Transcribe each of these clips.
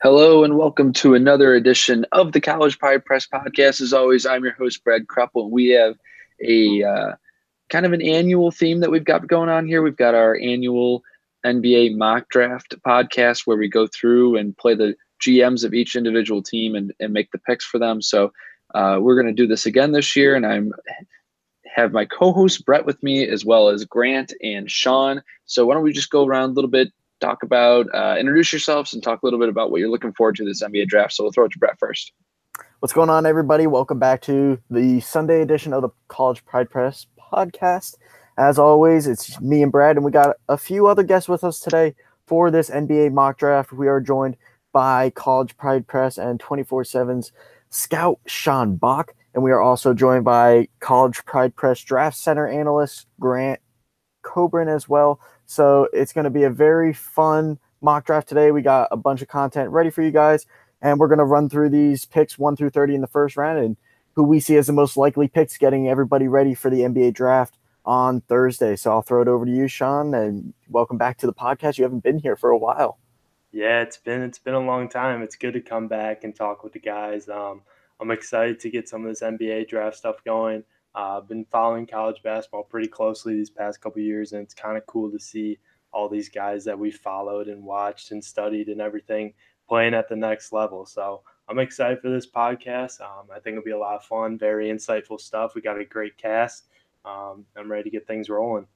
Hello and welcome to another edition of the College Pride Press podcast. As always, I'm your host, Brad Kreppel. We have a kind of an annual theme that we've got going on here. We've got our annual NBA mock draft podcast where we go through and play the GMs of each individual team and make the picks for them. So we're going to do this again this year, and I'm have my co-host Brett with me as well as Grant and Sean. So why don't we just go around a little bit, talk about, introduce yourselves and talk a little bit about what you're looking forward to this NBA draft. So we'll throw it to Brett first. What's going on, everybody? Welcome back to the Sunday edition of the College Pride Press podcast. As always, it's me and Brad, and we got a few other guests with us today for this NBA mock draft. We are joined by College Pride Press and 24/7's scout Sean Bach, and we are also joined by College Pride Press draft center analyst Grant Coburn as well. So it's going to be a very fun mock draft today. We got a bunch of content ready for you guys, and we're going to run through these picks 1 through 30 in the first round and who we see as the most likely picks, getting everybody ready for the NBA draft on Thursday. So I'll throw it over to you, Sean, and welcome back to the podcast. You haven't been here for a while. Yeah, it's been a long time. It's good to come back and talk with the guys. I'm excited to get some of this NBA draft stuff going. I've been following college basketball pretty closely these past couple of years, and it's kind of cool to see all these guys that we followed and watched and studied and everything playing at the next level. So I'm excited for this podcast. I think it'll be a lot of fun, very insightful stuff. We got a great cast. I'm ready to get things rolling.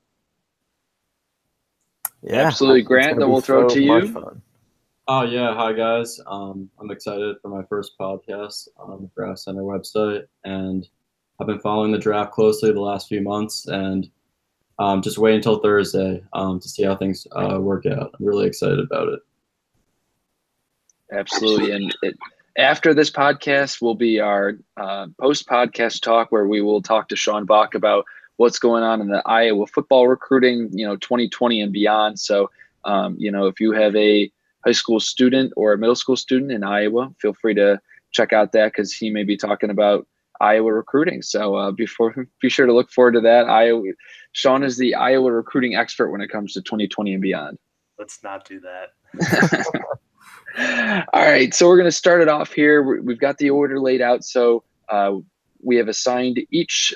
Yeah, absolutely, Grant. Then we'll throw it to you. Oh, yeah. Hi, guys. I'm excited for my first podcast on the Draft Center website, and I've been following the draft closely the last few months, and just wait until Thursday to see how things work out. I'm really excited about it. Absolutely. And after this podcast will be our post-podcast talk where we will talk to Sean Bach about what's going on in the Iowa football recruiting, 2020 and beyond. So, if you have a high school student or a middle school student in Iowa, feel free to check out that because he may be talking about Iowa recruiting. So be sure to look forward to that. Sean is the Iowa recruiting expert when it comes to 2020 and beyond. Let's not do that. All right, so we're going to start it off here. We've got the order laid out. So we have assigned each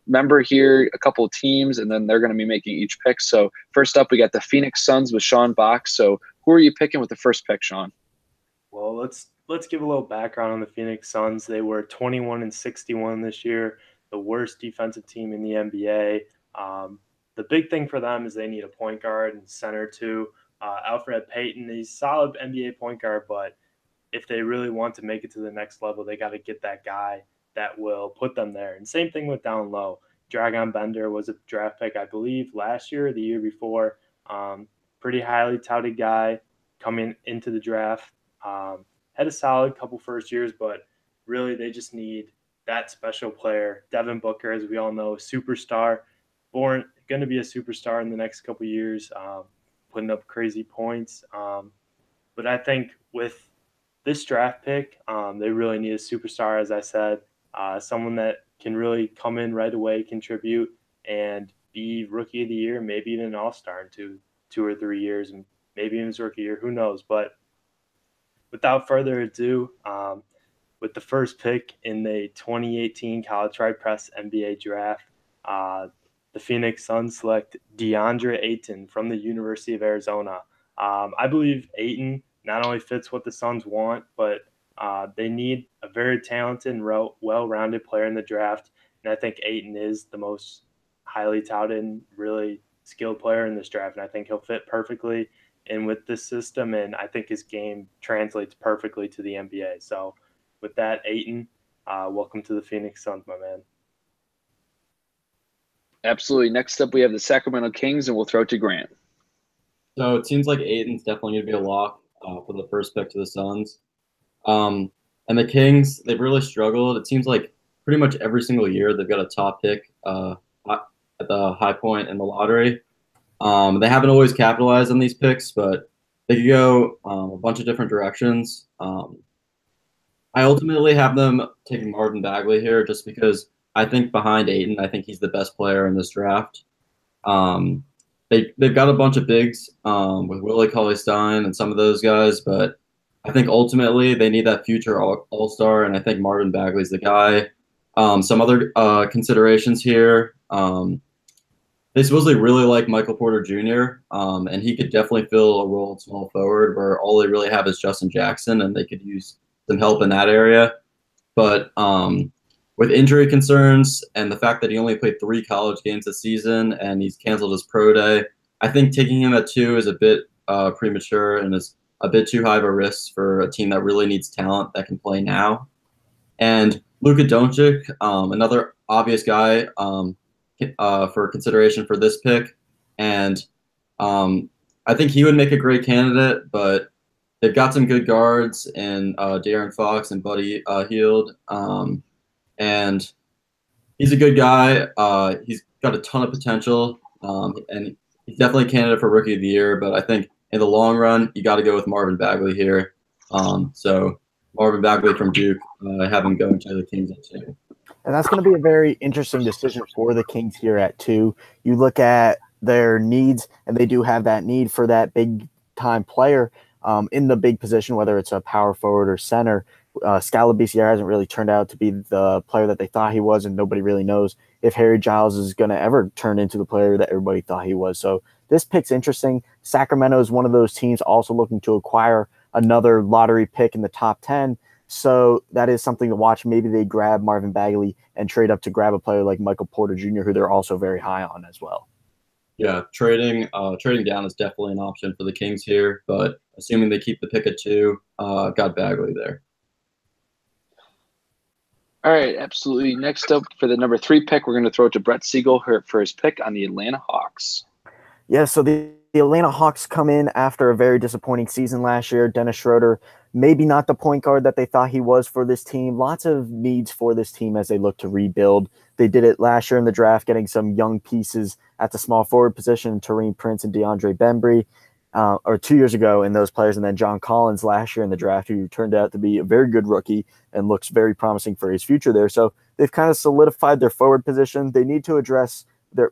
member here a couple of teams, and then they're going to be making each pick. So first up, we got the Phoenix Suns with Sean Bach. So who are you picking with the first pick, Sean? Well, let's give a little background on the Phoenix Suns. They were 21-61 this year, the worst defensive team in the NBA. The big thing for them is they need a point guard and center too. Alfred Payton, he's a solid NBA point guard, but if they really want to make it to the next level, they got to get that guy that will put them there. And same thing with down low. Dragon Bender was a draft pick, I believe, last year or the year before. Pretty highly touted guy coming into the draft. Had a solid couple first years, but really they just need that special player. Devin Booker, as we all know, superstar, going to be a superstar in the next couple years, putting up crazy points. But I think with this draft pick, they really need a superstar, as I said, someone that can really come in right away, contribute, and be rookie of the year, maybe even an all-star in two or 3 years, and maybe even his rookie year, who knows. But without further ado, with the first pick in the 2018 College Pride Press NBA draft, the Phoenix Suns select DeAndre Ayton from the University of Arizona. I believe Ayton not only fits what the Suns want, but they need a very talented and well-rounded player in the draft. And I think Ayton is the most highly touted and really skilled player in this draft. And I think he'll fit perfectly in with this system. And I think his game translates perfectly to the NBA. So with that, Ayton, welcome to the Phoenix Suns, my man. Absolutely. Next up, we have the Sacramento Kings, and we'll throw it to Grant. So it seems like Ayton's definitely going to be a lock for the first pick to the Suns. And the Kings, they've really struggled. It seems like pretty much every single year they've got a top pick at the high point in the lottery. They haven't always capitalized on these picks, but they could go a bunch of different directions. I ultimately have them taking Marvin Bagley here just because I think behind Ayton, I think he's the best player in this draft. They've got a bunch of bigs with Willie Cauley-Stein and some of those guys, but I think ultimately they need that future all-star, and I think Marvin Bagley's the guy. Some other considerations here. They supposedly really like Michael Porter Jr., and he could definitely fill a role at small forward where all they really have is Justin Jackson, and they could use some help in that area. But with injury concerns and the fact that he only played 3 college games this season and he's canceled his pro day, I think taking him at 2 is a bit premature and is a bit too high of a risk for a team that really needs talent that can play now. And Luka Doncic, another obvious guy for consideration for this pick. And I think he would make a great candidate, but they've got some good guards in De'Aaron Fox and Buddy Hield. And he's a good guy. He's got a ton of potential, and he's definitely a candidate for Rookie of the Year. But I think in the long run, you got to go with Marvin Bagley here. So Marvin Bagley from Duke, have him going to the Kings at 2. And that's going to be a very interesting decision for the Kings here at 2. You look at their needs, and they do have that need for that big-time player in the big position, whether it's a power forward or center. Scalabiciere hasn't really turned out to be the player that they thought he was, and nobody really knows if Harry Giles is going to ever turn into the player that everybody thought he was. So this pick's interesting. Sacramento is one of those teams also looking to acquire another lottery pick in the top 10. So that is something to watch. Maybe they grab Marvin Bagley and trade up to grab a player like Michael Porter Jr., who they're also very high on as well. Yeah, trading down is definitely an option for the Kings here, but assuming they keep the pick at 2, got Bagley there. All right, absolutely. Next up for the number 3 pick, we're going to throw it to Brett Siegel for his pick on the Atlanta Hawks. Yeah, so the Atlanta Hawks come in after a very disappointing season last year. Dennis Schroeder, maybe not the point guard that they thought he was for this team. Lots of needs for this team as they look to rebuild. They did it last year in the draft, getting some young pieces at the small forward position, Taurean Prince and DeAndre Bembry, or 2 years ago in those players, and then John Collins last year in the draft, who turned out to be a very good rookie and looks very promising for his future there. So they've kind of solidified their forward position. They need to address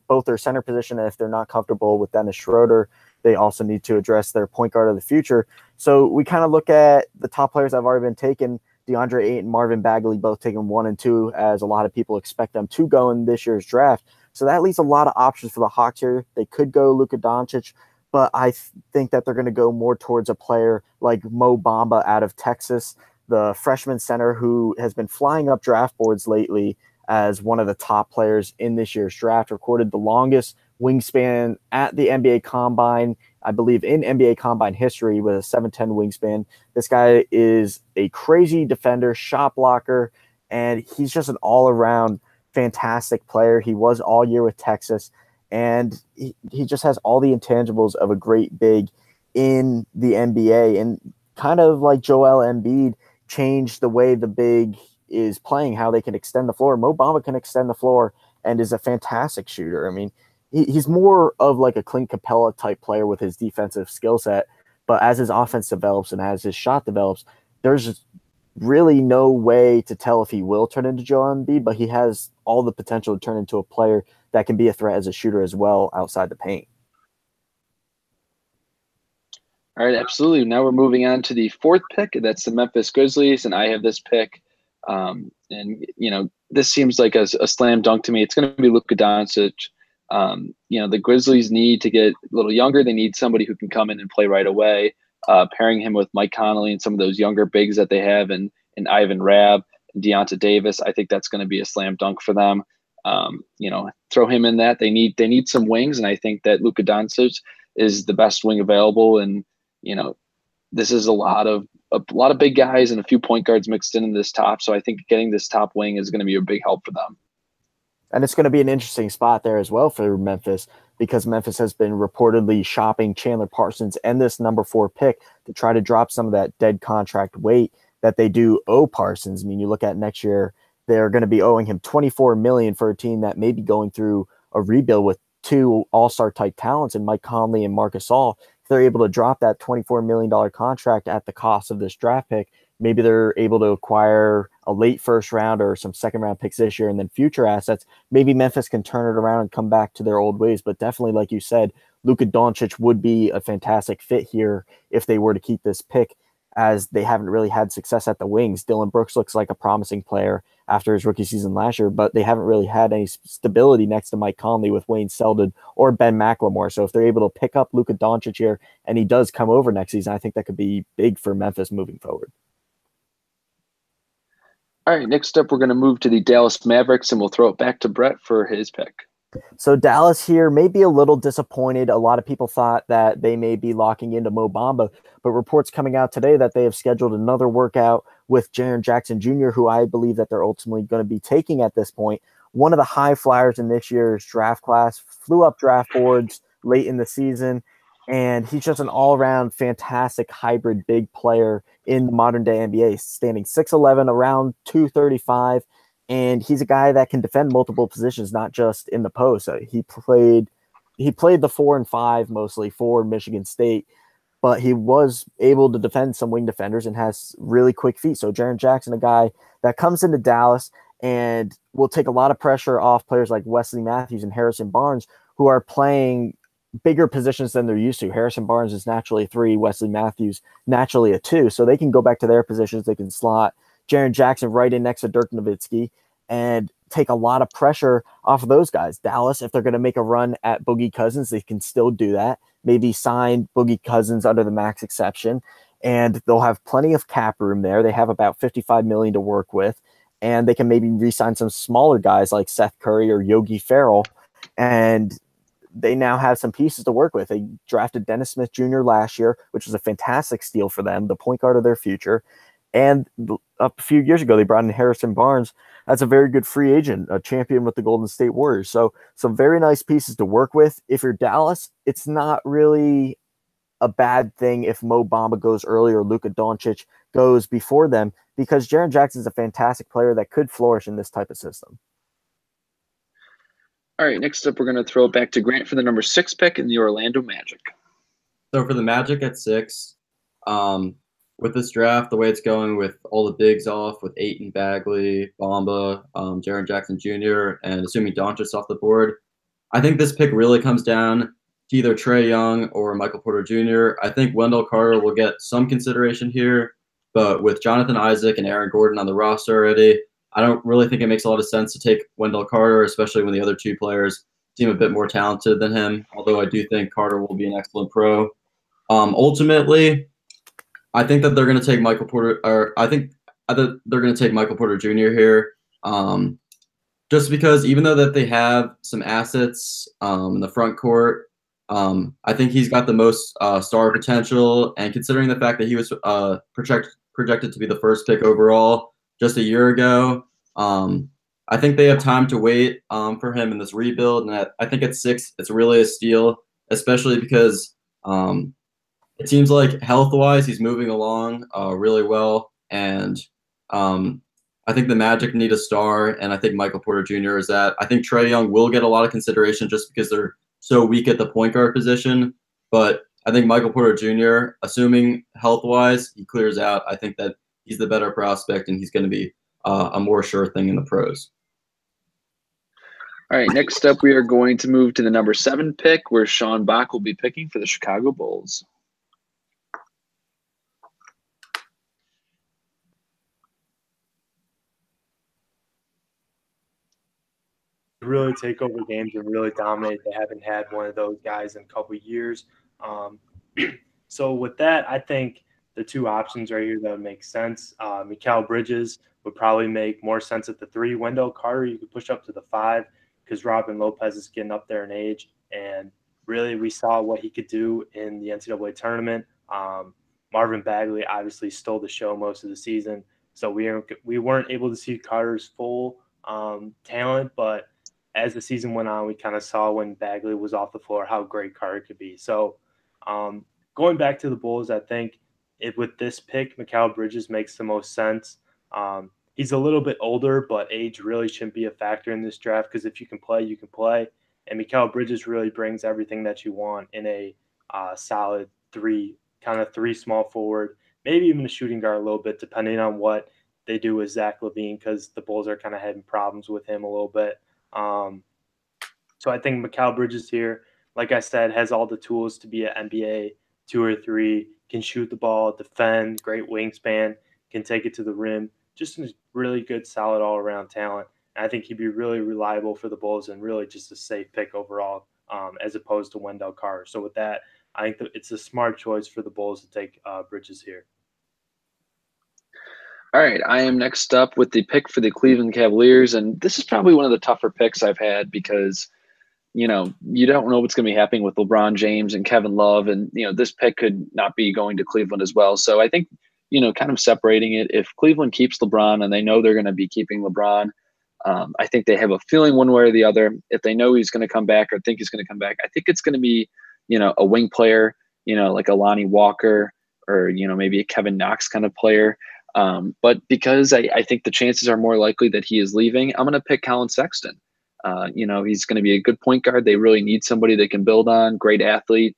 both their center position, and if they're not comfortable with Dennis Schroeder, they also need to address their point guard of the future. So we kind of look at the top players that have already been taken, DeAndre Ayton and Marvin Bagley, both taken 1 and 2, as a lot of people expect them to go in this year's draft. So that leaves a lot of options for the Hawks here. They could go Luka Doncic, but I think that they're going to go more towards a player like Mo Bamba out of Texas, the freshman center who has been flying up draft boards lately as one of the top players in this year's draft, recorded the longest wingspan at the NBA Combine, I believe in NBA Combine history, with a 7'10" wingspan. This guy is a crazy defender, shot blocker, and he's just an all-around fantastic player. He was all year with Texas, and he just has all the intangibles of a great big in the NBA, and kind of like Joel Embiid changed the way the big is playing, how they can extend the floor. Mo Bamba can extend the floor and is a fantastic shooter. I mean, he's more of like a Clint Capella type player with his defensive skill set, but as his offense develops and as his shot develops, there's really no way to tell if he will turn into Joel Embiid, but he has all the potential to turn into a player that can be a threat as a shooter as well outside the paint. All right, absolutely. Now we're moving on to the 4th pick. That's the Memphis Grizzlies, and I have this pick. And, this seems like a slam dunk to me. It's going to be Luka Doncic. The Grizzlies need to get a little younger. They need somebody who can come in and play right away. Pairing him with Mike Conley and some of those younger bigs that they have, and Ivan Rabb and Deonta Davis, I think that's going to be a slam dunk for them. Throw him in that. They need some wings, and I think that Luka Doncic is the best wing available. And this is a lot of big guys and a few point guards mixed in this top. So I think getting this top wing is going to be a big help for them. And it's going to be an interesting spot there as well for Memphis, because Memphis has been reportedly shopping Chandler Parsons and this number 4 pick to try to drop some of that dead contract weight that they do owe Parsons. I mean, you look at next year, they're going to be owing him $24 million for a team that may be going through a rebuild with 2 all-star type talents in Mike Conley and Marc Gasol. If they're able to drop that $24 million contract at the cost of this draft pick, maybe they're able to acquire a late first round or some second round picks this year and then future assets. Maybe Memphis can turn it around and come back to their old ways. But definitely, like you said, Luka Doncic would be a fantastic fit here if they were to keep this pick as they haven't really had success at the wings. Dylan Brooks looks like a promising player after his rookie season last year, but they haven't really had any stability next to Mike Conley with Wayne Selden or Ben McLemore. So if they're able to pick up Luka Doncic here and he does come over next season, I think that could be big for Memphis moving forward. All right, next up, we're going to move to the Dallas Mavericks, and we'll throw it back to Brett for his pick. So Dallas here may be a little disappointed. A lot of people thought that they may be locking into Mo Bamba, but reports coming out today that they have scheduled another workout with Jaren Jackson Jr., who I believe that they're ultimately going to be taking at this point. One of the high flyers in this year's draft class, flew up draft boards late in the season, and he's just an all-around fantastic hybrid big player in the modern-day NBA, standing 6'11", around 235, and he's a guy that can defend multiple positions, not just in the post. He played the 4 and 5 mostly for Michigan State, but he was able to defend some wing defenders and has really quick feet. So Jaren Jackson, a guy that comes into Dallas and will take a lot of pressure off players like Wesley Matthews and Harrison Barnes, who are playing bigger positions than they're used to. Harrison Barnes is naturally a 3, Wesley Matthews naturally a 2, so they can go back to their positions. They can slot Jaren Jackson right in next to Dirk Nowitzki and take a lot of pressure off of those guys. Dallas, if they're going to make a run at Boogie Cousins, they can still do that. Maybe sign Boogie Cousins under the max exception, and they'll have plenty of cap room there. They have about $55 million to work with, and they can maybe re-sign some smaller guys like Seth Curry or Yogi Ferrell, and they now have some pieces to work with. They drafted Dennis Smith Jr. last year, which was a fantastic steal for them, the point guard of their future. And a few years ago, they brought in Harrison Barnes as a very good free agent, a champion with the Golden State Warriors. So some very nice pieces to work with. If you're Dallas, it's not really a bad thing if Mo Bamba goes early or Luka Doncic goes before them, because Jaren Jackson is a fantastic player that could flourish in this type of system. All right, next up, we're going to throw it back to Grant for the number 6 pick in the Orlando Magic. So for the Magic at 6, with this draft, the way it's going with all the bigs off, with Ayton, Bagley, Bamba, Jaren Jackson Jr., and assuming Doncic's off the board, I think this pick really comes down to either Trae Young or Michael Porter Jr. I think Wendell Carter will get some consideration here, but with Jonathan Isaac and Aaron Gordon on the roster already, I don't really think it makes a lot of sense to take Wendell Carter, especially when the other 2 players seem a bit more talented than him, although I do think Carter will be an excellent pro. Ultimately, I think that they're going to take Michael Porter, or I think that they're going to take Michael Porter Jr. here, just because even though that they have some assets in the front court, I think he's got the most star potential. And considering the fact that he was projected to be the first pick overall just a year ago, I think they have time to wait for him in this rebuild. And I think at 6, it's really a steal, especially because it seems like health-wise, he's moving along really well, and I think the Magic need a star, and I think Michael Porter Jr. is that. I think Trae Young will get a lot of consideration just because they're so weak at the point guard position, but I think Michael Porter Jr., assuming health-wise, he clears out. I think that he's the better prospect, and he's going to be a more sure thing in the pros. All right, next up, we are going to move to the number 7 pick, where Sean Bach will be picking for the Chicago Bulls. Really take over games and really dominate. They haven't had one of those guys in a couple of years. So with that, I think the 2 options right here that would make sense. Mikal Bridges would probably make more sense at the 3. Wendell Carter, you could push up to the 5 because Robin Lopez is getting up there in age. And really, we saw what he could do in the NCAA tournament. Marvin Bagley obviously stole the show most of the season. So we weren't able to see Carter's full talent, but as the season went on, we kind of saw when Bagley was off the floor how great Carter could be. So going back to the Bulls, I think with this pick, Mikal Bridges makes the most sense. He's a little bit older, but age really shouldn't be a factor in this draft because if you can play, you can play. And Mikal Bridges really brings everything that you want in a solid 3 small forward, maybe even a shooting guard a little bit, depending on what they do with Zach LaVine, because the Bulls are kind of having problems with him a little bit. So I think Mikal Bridges here, like I said, has all the tools to be an NBA 2 or 3, can shoot the ball, defend, great wingspan, can take it to the rim. Just a really good, solid all-around talent. And I think he'd be really reliable for the Bulls and really just a safe pick overall, as opposed to Wendell Carter. So with that, I think it's a smart choice for the Bulls to take Bridges here. All right, I am next up with the pick for the Cleveland Cavaliers, and this is probably one of the tougher picks I've had because, you don't know what's going to be happening with LeBron James and Kevin Love, and, this pick could not be going to Cleveland as well. So I think, kind of separating it, if Cleveland keeps LeBron and they know they're going to be keeping LeBron, I think they have a feeling one way or the other. If they know he's going to come back or think he's going to come back, I think it's going to be, a wing player, like a Lonnie Walker or, maybe a Kevin Knox kind of player. But because I think the chances are more likely that he is leaving, I'm going to pick Colin Sexton. He's going to be a good point guard. They really need somebody they can build on. Great athlete.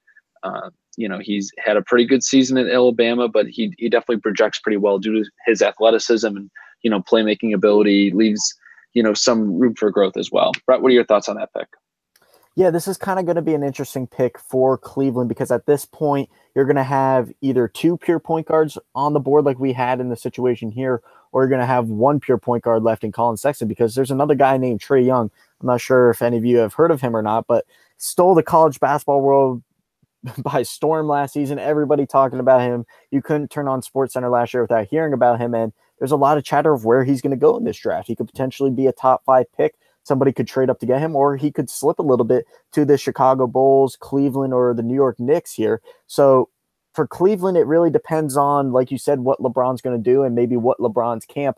He's had a pretty good season at Alabama, but he definitely projects pretty well due to his athleticism and, playmaking ability. Leaves, some room for growth as well. Brett, what are your thoughts on that pick? Yeah, this is kind of going to be an interesting pick for Cleveland because at this point, you're going to have either 2 pure point guards on the board like we had in the situation here, or you're going to have 1 pure point guard left in Colin Sexton because there's another guy named Trae Young. I'm not sure if any of you have heard of him or not, but stole the college basketball world by storm last season. Everybody talking about him. You couldn't turn on SportsCenter last year without hearing about him, and there's a lot of chatter of where he's going to go in this draft. He could potentially be a top 5 pick. Somebody could trade up to get him, or he could slip a little bit to the Chicago Bulls, Cleveland, or the New York Knicks here. So for Cleveland, it really depends on, like you said, what LeBron's going to do and maybe what LeBron's camp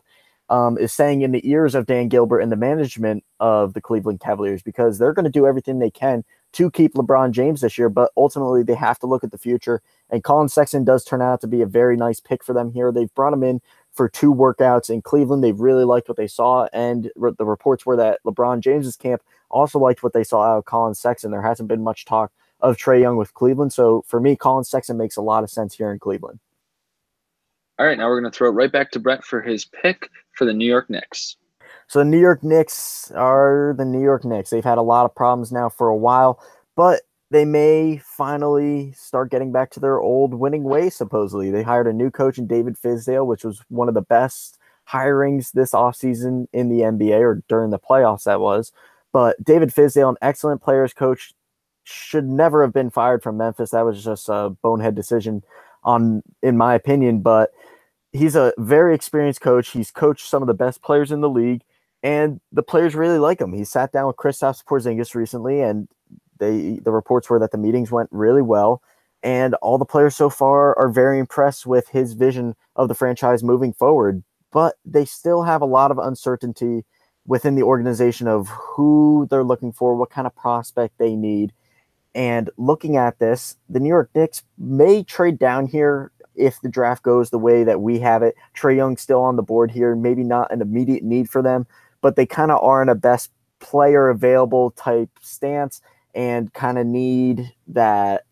is saying in the ears of Dan Gilbert and the management of the Cleveland Cavaliers, because they're going to do everything they can to keep LeBron James this year, but ultimately they have to look at the future. And Colin Sexton does turn out to be a very nice pick for them here. They've brought him in for 2 workouts in Cleveland. They really liked what they saw, and the reports were that LeBron James's camp also liked what they saw out of Colin Sexton. There hasn't been much talk of Trae Young with Cleveland, so for me, Colin Sexton makes a lot of sense here in Cleveland. All right, now we're going to throw it right back to Brett for his pick for the New York Knicks. So the New York Knicks are the New York Knicks. They've had a lot of problems now for a while, but they may finally start getting back to their old winning ways, supposedly. They hired a new coach in David Fizdale, which was one of the best hirings this offseason in the NBA, or during the playoffs, that was. But David Fizdale, an excellent players coach, should never have been fired from Memphis. That was just a bonehead decision, in my opinion. But he's a very experienced coach. He's coached some of the best players in the league, and the players really like him. He sat down with Kristaps Porzingis recently, and the reports were that the meetings went really well, and all the players so far are very impressed with his vision of the franchise moving forward. But they still have a lot of uncertainty within the organization of who they're looking for, what kind of prospect they need. And looking at this, the New York Knicks may trade down here if the draft goes the way that we have it. Trae Young still on the board here, maybe not an immediate need for them, but they kind of are in a best player available type stance and kind of need that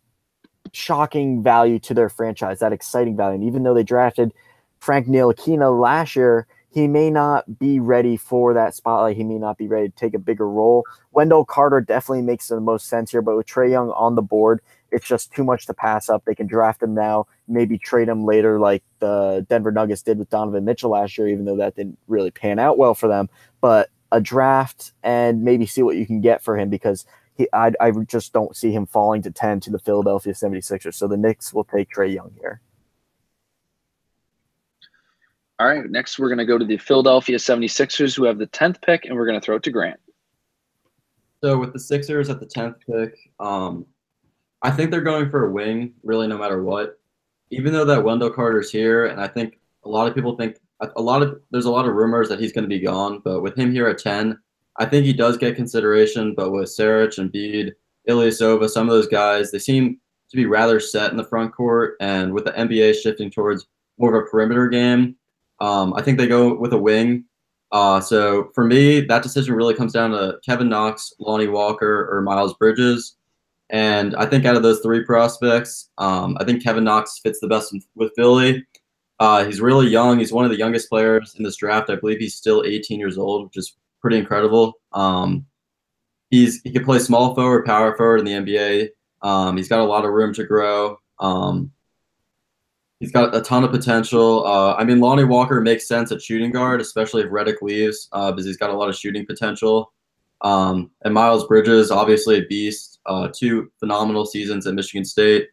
shocking value to their franchise, that exciting value. And even though they drafted Frank Ntilikina last year, he may not be ready for that spotlight. He may not be ready to take a bigger role. Wendell Carter definitely makes the most sense here, but with Trae Young on the board, it's just too much to pass up. They can draft him now, maybe trade him later like the Denver Nuggets did with Donovan Mitchell last year, even though that didn't really pan out well for them. But a draft and maybe see what you can get for him, because I just don't see him falling to 10 to the Philadelphia 76ers. So the Knicks will take Trae Young here. All right, next we're going to go to the Philadelphia 76ers, who have the 10th pick, and we're going to throw it to Grant. So with the Sixers at the 10th pick, I think they're going for a wing, really, no matter what. Even though that Wendell Carter's here, and I think a lot of people think there's a lot of rumors that he's going to be gone, but with him here at 10, I think he does get consideration. But with Saric and Embiid, Ilyasova, some of those guys, they seem to be rather set in the front court, and with the NBA shifting towards more of a perimeter game, I think they go with a wing. So for me, that decision really comes down to Kevin Knox, Lonnie Walker, or Miles Bridges. And I think out of those 3 prospects, I think Kevin Knox fits the best with Philly. He's really young. He's one of the youngest players in this draft. I believe he's still 18 years old, which is pretty incredible. He can play small forward, power forward in the NBA. He's got a lot of room to grow. He's got a ton of potential. I mean, Lonnie Walker makes sense at shooting guard, especially if Reddick leaves, because he's got a lot of shooting potential. And Miles Bridges, obviously a beast, 2 phenomenal seasons at Michigan State.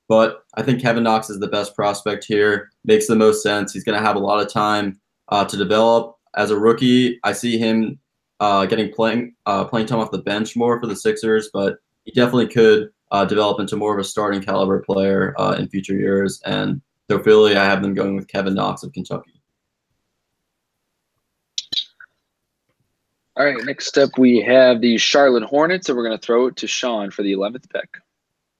But I think Kevin Knox is the best prospect here. Makes the most sense. He's going to have a lot of time to develop. As a rookie, I see him getting playing time off the bench more for the Sixers, but he definitely could develop into more of a starting caliber player in future years. And so Philly, I have them going with Kevin Knox of Kentucky. All right, next up we have the Charlotte Hornets, and we're going to throw it to Sean for the 11th pick.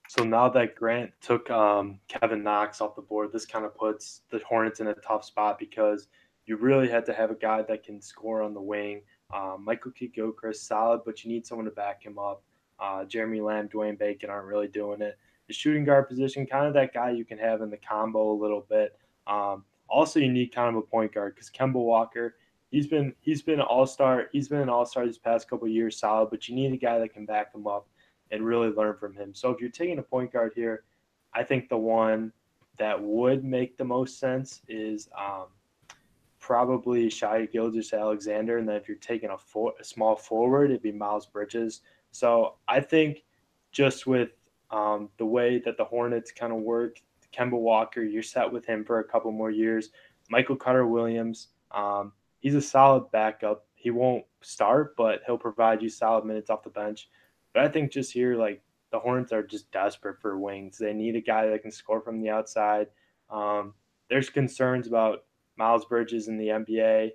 So now that Grant took Kevin Knox off the board, this kind of puts the Hornets in a tough spot because you really had to have a guy that can score on the wing. Michael Kidd-Gilchrist, solid, but you need someone to back him up. Jeremy Lamb, Dwayne Bacon aren't really doing it. The shooting guard position, kind of that guy you can have in the combo a little bit. Also, you need kind of a point guard because Kemba Walker, he's been an all-star. He's been an all-star these past couple of years, solid, but you need a guy that can back him up and really learn from him. So if you're taking a point guard here, I think the one that would make the most sense is probably Shai Gilgeous-Alexander, and then if you're taking a small forward, it'd be Miles Bridges. So I think just with the way that the Hornets kind of work, Kemba Walker, you're set with him for a couple more years. Michael Carter-Williams, he's a solid backup. He won't start, but he'll provide you solid minutes off the bench. But I think just here, like, the Hornets are just desperate for wings. They need a guy that can score from the outside. There's concerns about Miles Bridges in the NBA.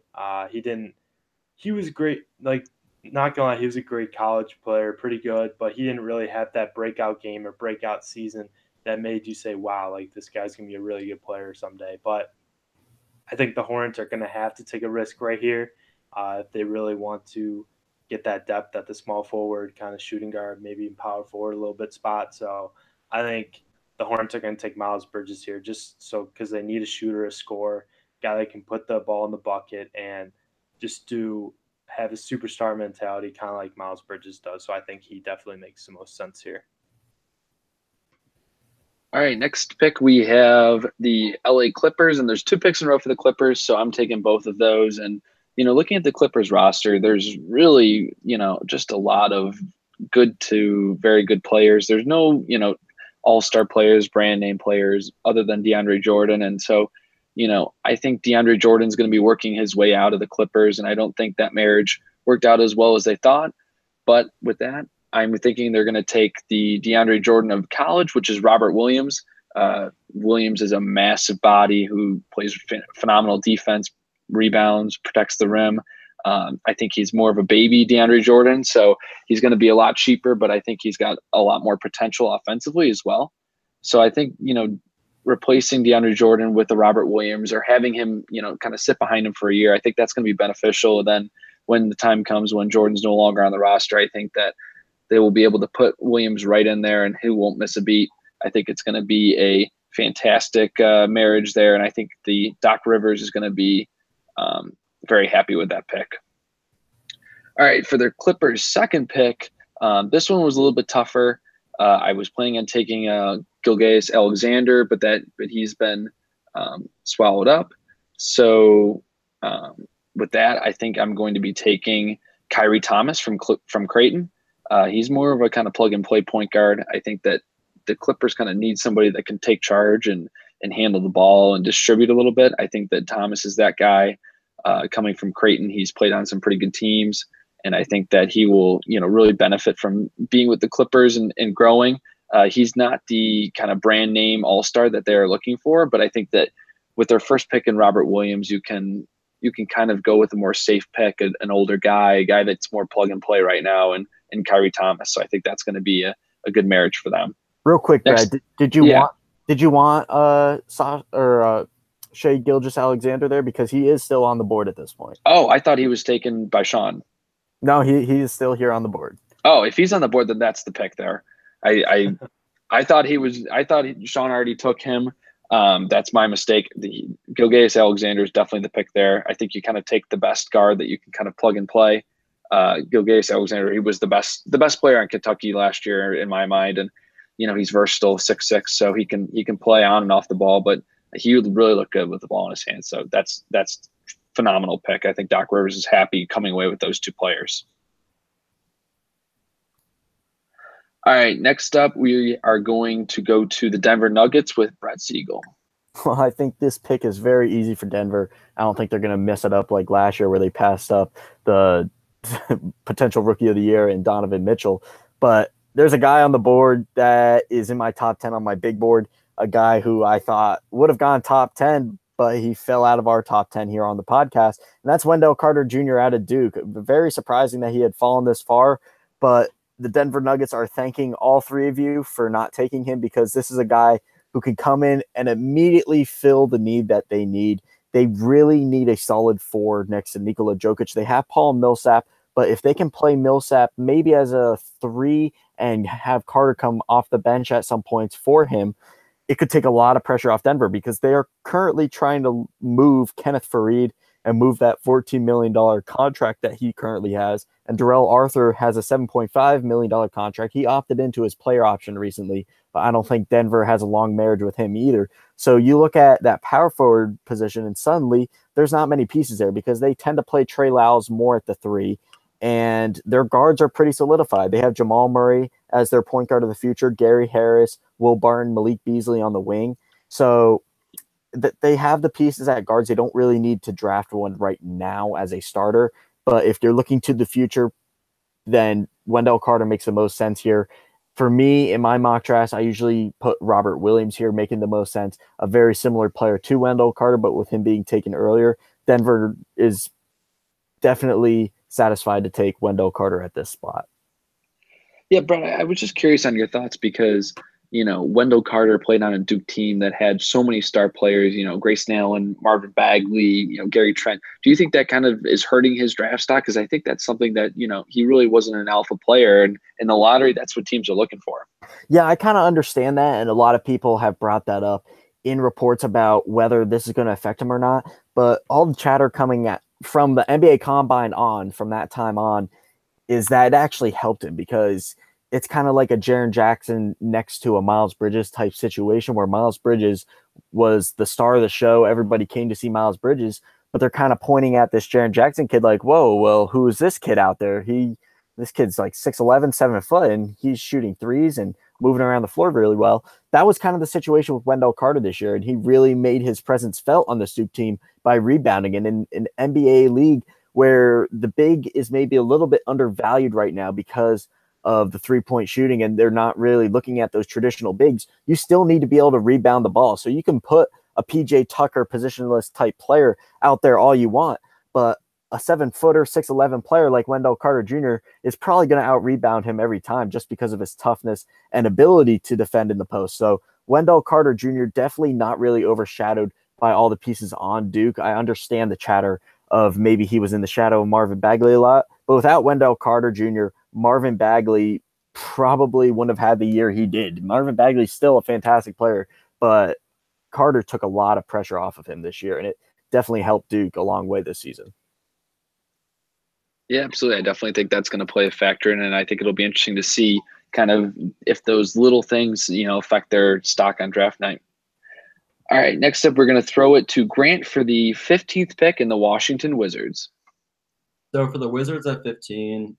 He was great. Like, not gonna lie, he was a great college player, pretty good, but he didn't really have that breakout game or breakout season that made you say, wow, like, this guy's gonna be a really good player someday. But I think the Hornets are gonna have to take a risk right here if they really want to get that depth at the small forward, kind of shooting guard, maybe in power forward a little bit spot. So I think the Hornets are going to take Miles Bridges here just so because they need a shooter, a scorer, guy that can put the ball in the bucket and just have a superstar mentality, kind of like Miles Bridges does. So I think he definitely makes the most sense here. All right, next pick we have the LA Clippers, and there's 2 picks in a row for the Clippers, so I'm taking both of those. And looking at the Clippers roster, there's really, just a lot of good to very good players. There's no, all-star players, brand name players other than DeAndre Jordan. And so, I think DeAndre Jordan's going to be working his way out of the Clippers, and I don't think that marriage worked out as well as they thought. But with that, I'm thinking they're going to take the DeAndre Jordan of college, which is Robert Williams. Williams is a massive body who plays phenomenal defense, rebounds, protects the rim. I think he's more of a baby DeAndre Jordan, so he's going to be a lot cheaper, but I think he's got a lot more potential offensively as well. So I think, replacing DeAndre Jordan with the Robert Williams or having him, kind of sit behind him for a year, I think that's going to be beneficial. And then when the time comes when Jordan's no longer on the roster, I think that they will be able to put Williams right in there and he won't miss a beat. I think it's going to be a fantastic marriage there, and I think the Doc Rivers is going to be very happy with that pick. All right, for their Clippers' second pick, this one was a little bit tougher. I was planning on taking Gilgeous-Alexander, but he's been swallowed up. So with that, I think I'm going to be taking Kyrie Thomas from Creighton. He's more of a kind of plug-and-play point guard. I think that the Clippers kind of need somebody that can take charge and handle the ball and distribute a little bit. I think that Thomas is that guy. Coming from Creighton, he's played on some pretty good teams, and I think that he will, really benefit from being with the Clippers and growing. He's not the kind of brand name all-star that they're looking for, but I think that with their first pick in Robert Williams, you can kind of go with a more safe pick, an older guy, a guy that's more plug and play right now, and Kyrie Thomas. So I think that's going to be a good marriage for them. Real quick, Brad, did you want Shai Gilgeous-Alexander there, because he is still on the board at this point? Oh, I thought he was taken by Sean. No, he is still here on the board. Oh, if he's on the board, then that's the pick there. I thought Sean already took him. That's my mistake. The Gilgeous-Alexander is definitely the pick there. I think you kind of take the best guard that you can kind of plug and play. Gilgeous-Alexander, he was the best player on Kentucky last year in my mind, and he's versatile, 6'6", so he can play on and off the ball, but he would really look good with the ball in his hands. So that's phenomenal pick. I think Doc Rivers is happy coming away with those two players. All right, next up, we are going to go to the Denver Nuggets with Brett Siegel. Well, I think this pick is very easy for Denver. I don't think they're going to mess it up like last year where they passed up the potential rookie of the year in Donovan Mitchell. But there's a guy on the board that is in my top 10 on my big board, a guy who I thought would have gone top 10, but he fell out of our top 10 here on the podcast. And that's Wendell Carter Jr. out of Duke. Very surprising that he had fallen this far, but the Denver Nuggets are thanking all three of you for not taking him, because this is a guy who can come in and immediately fill the need that they need. They really need a solid four next to Nikola Jokic. They have Paul Millsap, but if they can play Millsap maybe as a 3 and have Carter come off the bench at some points for him, it could take a lot of pressure off Denver, because they are currently trying to move Kenneth Faried and move that $14 million contract that he currently has. And Darrell Arthur has a $7.5 million contract. He opted into his player option recently, but I don't think Denver has a long marriage with him either. So you look at that power forward position, and suddenly there's not many pieces there, because they tend to play Trey Lyles more at the 3, and their guards are pretty solidified. They have Jamal Murray as their point guard of the future, Gary Harris, Will Barton, Malik Beasley on the wing. So they have the pieces at guards. They don't really need to draft one right now as a starter. But if you're looking to the future, then Wendell Carter makes the most sense here. For me, in my mock drafts, I usually put Robert Williams here, making the most sense. A very similar player to Wendell Carter, but with him being taken earlier, Denver is definitely satisfied to take Wendell Carter at this spot. Yeah, Brett, I was just curious on your thoughts, because Wendell Carter played on a Duke team that had so many star players, Grayson Allen, Marvin Bagley, Gary Trent. Do you think that kind of is hurting his draft stock? Because I think that's something that, he really wasn't an alpha player. And in the lottery, that's what teams are looking for. Yeah, I kind of understand that. And a lot of people have brought that up in reports about whether this is going to affect him or not. But all the chatter coming from the NBA Combine on, from that time on, is that it actually helped him, because it's kind of like a Jaren Jackson next to a Miles Bridges type situation, where Miles Bridges was the star of the show. Everybody came to see Miles Bridges, but they're kind of pointing at this Jaren Jackson kid like, whoa, well, who is this kid out there? This kid's like 6'11", 7 foot, and he's shooting threes and moving around the floor really well. That was kind of the situation with Wendell Carter this year, and he really made his presence felt on the Duke team by rebounding. And in an NBA league where the big is maybe a little bit undervalued right now because of the 3-point shooting, and they're not really looking at those traditional bigs, you still need to be able to rebound the ball. So you can put a PJ Tucker positionless type player out there all you want, but a 7-footer, 6'11" player like Wendell Carter Jr. is probably going to out rebound him every time, just because of his toughness and ability to defend in the post. So Wendell Carter Jr. definitely not really overshadowed by all the pieces on Duke. I understand the chatter of maybe he was in the shadow of Marvin Bagley a lot, but without Wendell Carter Jr., Marvin Bagley probably wouldn't have had the year he did. Marvin Bagley's still a fantastic player, but Carter took a lot of pressure off of him this year, and it definitely helped Duke a long way this season. Yeah, absolutely. I definitely think that's going to play a factor in it, and I think it'll be interesting to see kind of if those little things, affect their stock on draft night. All right, next up, we're going to throw it to Grant for the 15th pick in the Washington Wizards. So for the Wizards at 15,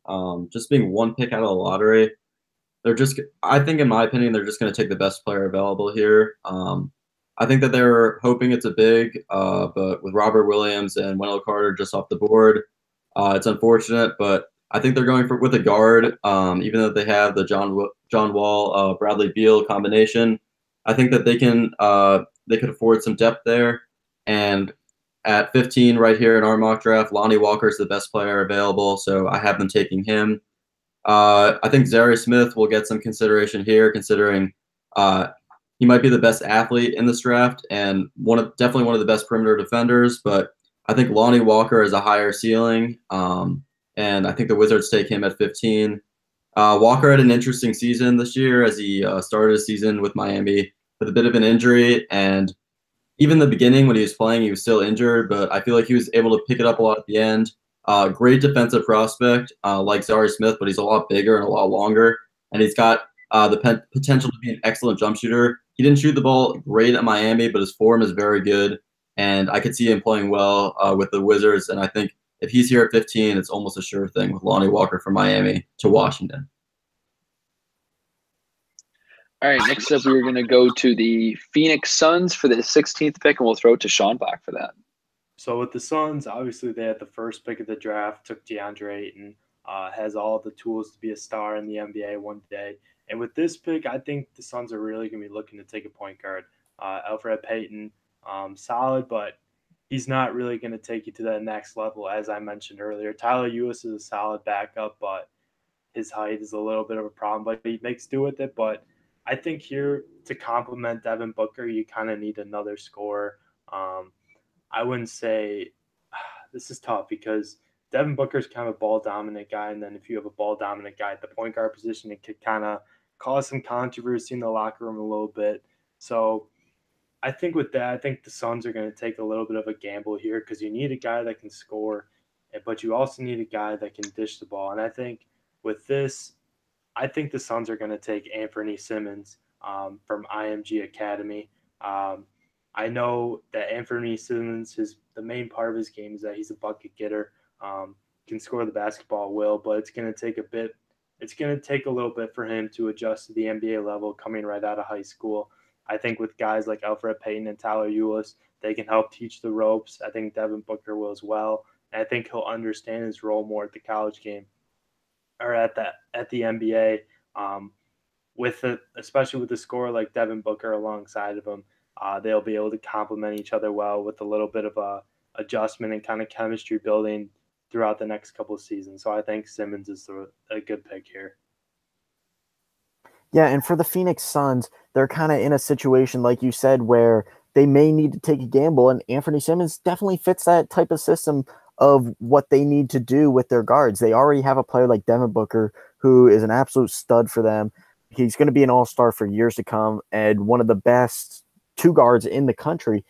just being one pick out of the lottery, I think in my opinion, they're just going to take the best player available here. I think that they're hoping it's a big, but with Robert Williams and Wendell Carter just off the board, it's unfortunate, but I think they're going with a guard, even though they have the John Wall, Bradley Beal combination. I think that they could afford some depth there. And at 15 right here in our mock draft, Lonnie Walker is the best player available, so I have them taking him. I think Zary Smith will get some consideration here, considering he might be the best athlete in this draft and definitely one of the best perimeter defenders, but I think Lonnie Walker has a higher ceiling, and I think the Wizards take him at 15. Walker had an interesting season this year as he started his season with Miami with a bit of an injury, and even the beginning when he was playing, he was still injured, but I feel like he was able to pick it up a lot at the end. Great defensive prospect like Zary Smith, but he's a lot bigger and a lot longer, and he's got the potential to be an excellent jump shooter. He didn't shoot the ball great at Miami, but his form is very good, and I could see him playing well with the Wizards. And I think if he's here at 15, it's almost a sure thing with Lonnie Walker from Miami to Washington. All right, next up, we're going to go to the Phoenix Suns for the 16th pick, and we'll throw it to Sean Bach for that. So with the Suns, obviously they had the first pick of the draft, took DeAndre Ayton, has all the tools to be a star in the NBA one day. And with this pick, I think the Suns are really going to be looking to take a point guard. Elfrid Payton, solid, but he's not really going to take you to that next level, as I mentioned earlier. Tyler Ulis is a solid backup, but his height is a little bit of a problem, but he makes do with it. But I think here to complement Devin Booker, you kind of need another scorer. I wouldn't say this is tough because Devin Booker is kind of a ball dominant guy. And then if you have a ball dominant guy at the point guard position, it could kind of cause some controversy in the locker room a little bit. So I think with that, I think the Suns are going to take a little bit of a gamble here because you need a guy that can score, but you also need a guy that can dish the ball. And I think with this, I think the Suns are going to take Anthony Simmons from IMG Academy. I know that Anthony Simmons, the main part of his game is that he's a bucket getter, can score the basketball, but it's going to take a bit. It's going to take a little bit for him to adjust to the NBA level coming right out of high school. I think with guys like Elfrid Payton and Tyler Ulis, they can help teach the ropes. I think Devin Booker will as well. And I think he'll understand his role more at the college game or at the NBA. Especially with a scorer like Devin Booker alongside of him, they'll be able to complement each other well with a little bit of a adjustment and kind of chemistry building throughout the next couple of seasons. So I think Simmons is a good pick here. Yeah, and for the Phoenix Suns, they're kind of in a situation, like you said, where they may need to take a gamble, and Anthony Simmons definitely fits that type of system of what they need to do with their guards. They already have a player like Devin Booker, who is an absolute stud for them. He's going to be an all-star for years to come and one of the best two guards in the country.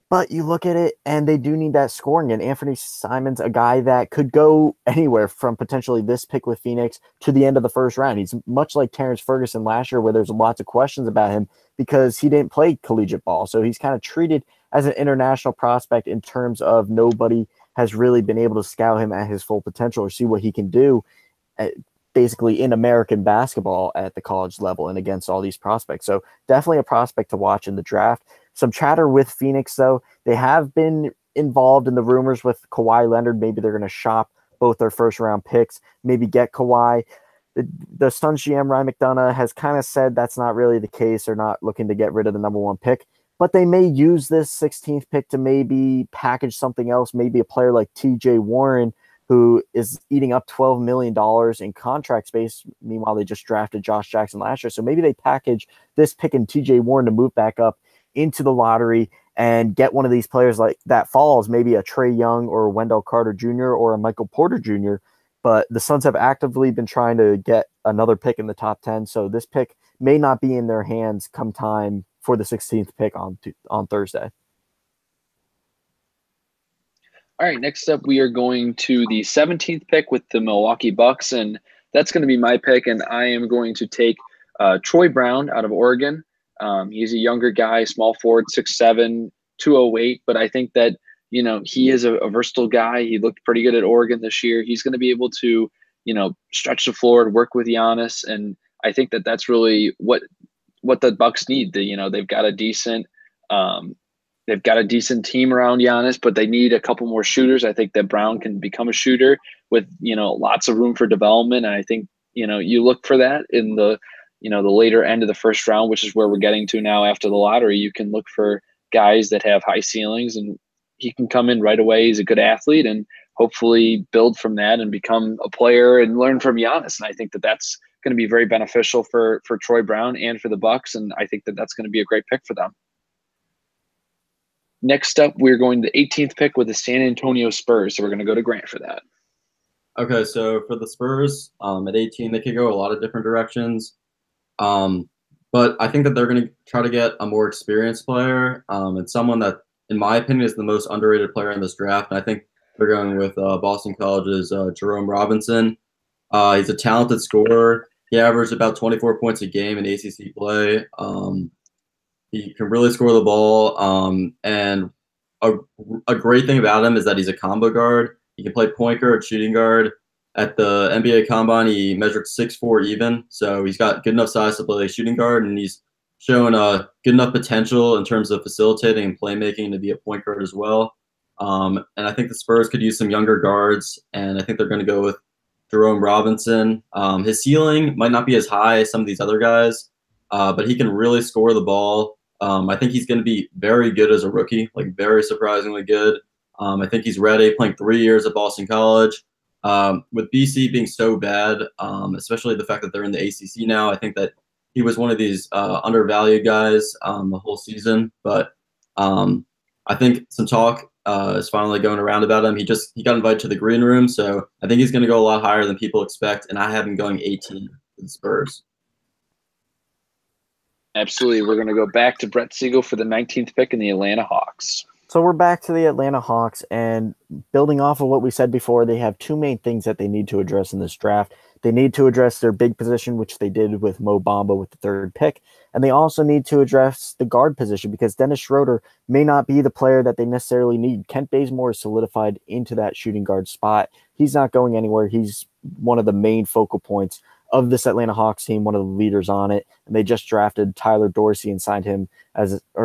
But you look at it, and they do need that scoring. And Anthony Simons, a guy that could go anywhere from potentially this pick with Phoenix to the end of the first round. He's much like Terrence Ferguson last year, where there's lots of questions about him because he didn't play collegiate ball. So he's kind of treated as an international prospect in terms of nobody has really been able to scout him at his full potential or see what he can do basically in American basketball at the college level and against all these prospects. So definitely a prospect to watch in the draft. Some chatter with Phoenix, though. They have been involved in the rumors with Kawhi Leonard. Maybe they're going to shop both their first-round picks, maybe get Kawhi. The Suns GM, Ryan McDonough, has kind of said that's not really the case. They're not looking to get rid of the number one pick. But they may use this 16th pick to maybe package something else, maybe a player like TJ Warren, who is eating up $12 million in contract space. Meanwhile, they just drafted Josh Jackson last year. So maybe they package this pick and TJ Warren to move back up into the lottery and get one of these players like that falls, maybe a Trae Young or a Wendell Carter Jr. or a Michael Porter Jr. But the Suns have actively been trying to get another pick in the top 10. So this pick may not be in their hands come time for the 16th pick on Thursday. All right, next up, we are going to the 17th pick with the Milwaukee Bucks, and that's going to be my pick, and I am going to take Troy Brown out of Oregon. He's a younger guy, small forward, 6'7", 208, but I think that, he is a versatile guy. He looked pretty good at Oregon this year. He's going to be able to, stretch the floor and work with Giannis, and I think that that's really what the Bucks need. They've got a decent team around Giannis, but they need a couple more shooters. I think that Brown can become a shooter with, lots of room for development. And I think, you look for that in the later end of the first round, which is where we're getting to now after the lottery. You can look for guys that have high ceilings, and he can come in right away. He's a good athlete and hopefully build from that and become a player and learn from Giannis. And I think that that's going to be very beneficial for Troy Brown and for the Bucks. And I think that that's going to be a great pick for them. Next up, we're going to the 18th pick with the San Antonio Spurs. So we're going to go to Grant for that. Okay, so for the Spurs, at 18, they could go a lot of different directions. But I think that they're going to try to get a more experienced player and someone that, in my opinion, is the most underrated player in this draft. And I think they're going with Boston College's Jerome Robinson. He's a talented scorer. He averaged about 24 points a game in ACC play. He can really score the ball. And a great thing about him is that he's a combo guard. He can play point guard, shooting guard. At the NBA Combine, he measured 6'4" even, so he's got good enough size to play shooting guard, and he's shown good enough potential in terms of facilitating and playmaking to be a point guard as well. And I think the Spurs could use some younger guards, and I think they're going to go with Jerome Robinson. His ceiling might not be as high as some of these other guys, but he can really score the ball. I think he's going to be very good as a rookie, like very surprisingly good. I think he's ready, playing 3 years at Boston College. With BC being so bad, especially the fact that they're in the ACC now, I think that he was one of these undervalued guys the whole season. But I think some talk is finally going around about him. He got invited to the green room, so I think he's going to go a lot higher than people expect. And I have him going 18 for the Spurs. Absolutely. We're going to go back to Brett Siegel for the 19th pick in the Atlanta Hawks. So we're back to the Atlanta Hawks, and building off of what we said before, they have two main things that they need to address in this draft. They need to address their big position, which they did with Mo Bamba with the third pick, and they also need to address the guard position because Dennis Schroeder may not be the player that they necessarily need. Kent Bazemore is solidified into that shooting guard spot. He's not going anywhere. He's one of the main focal points of this Atlanta Hawks team, one of the leaders on it, and they just drafted Tyler Dorsey and signed him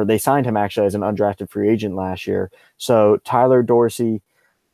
they signed him actually as an undrafted free agent last year. So Tyler Dorsey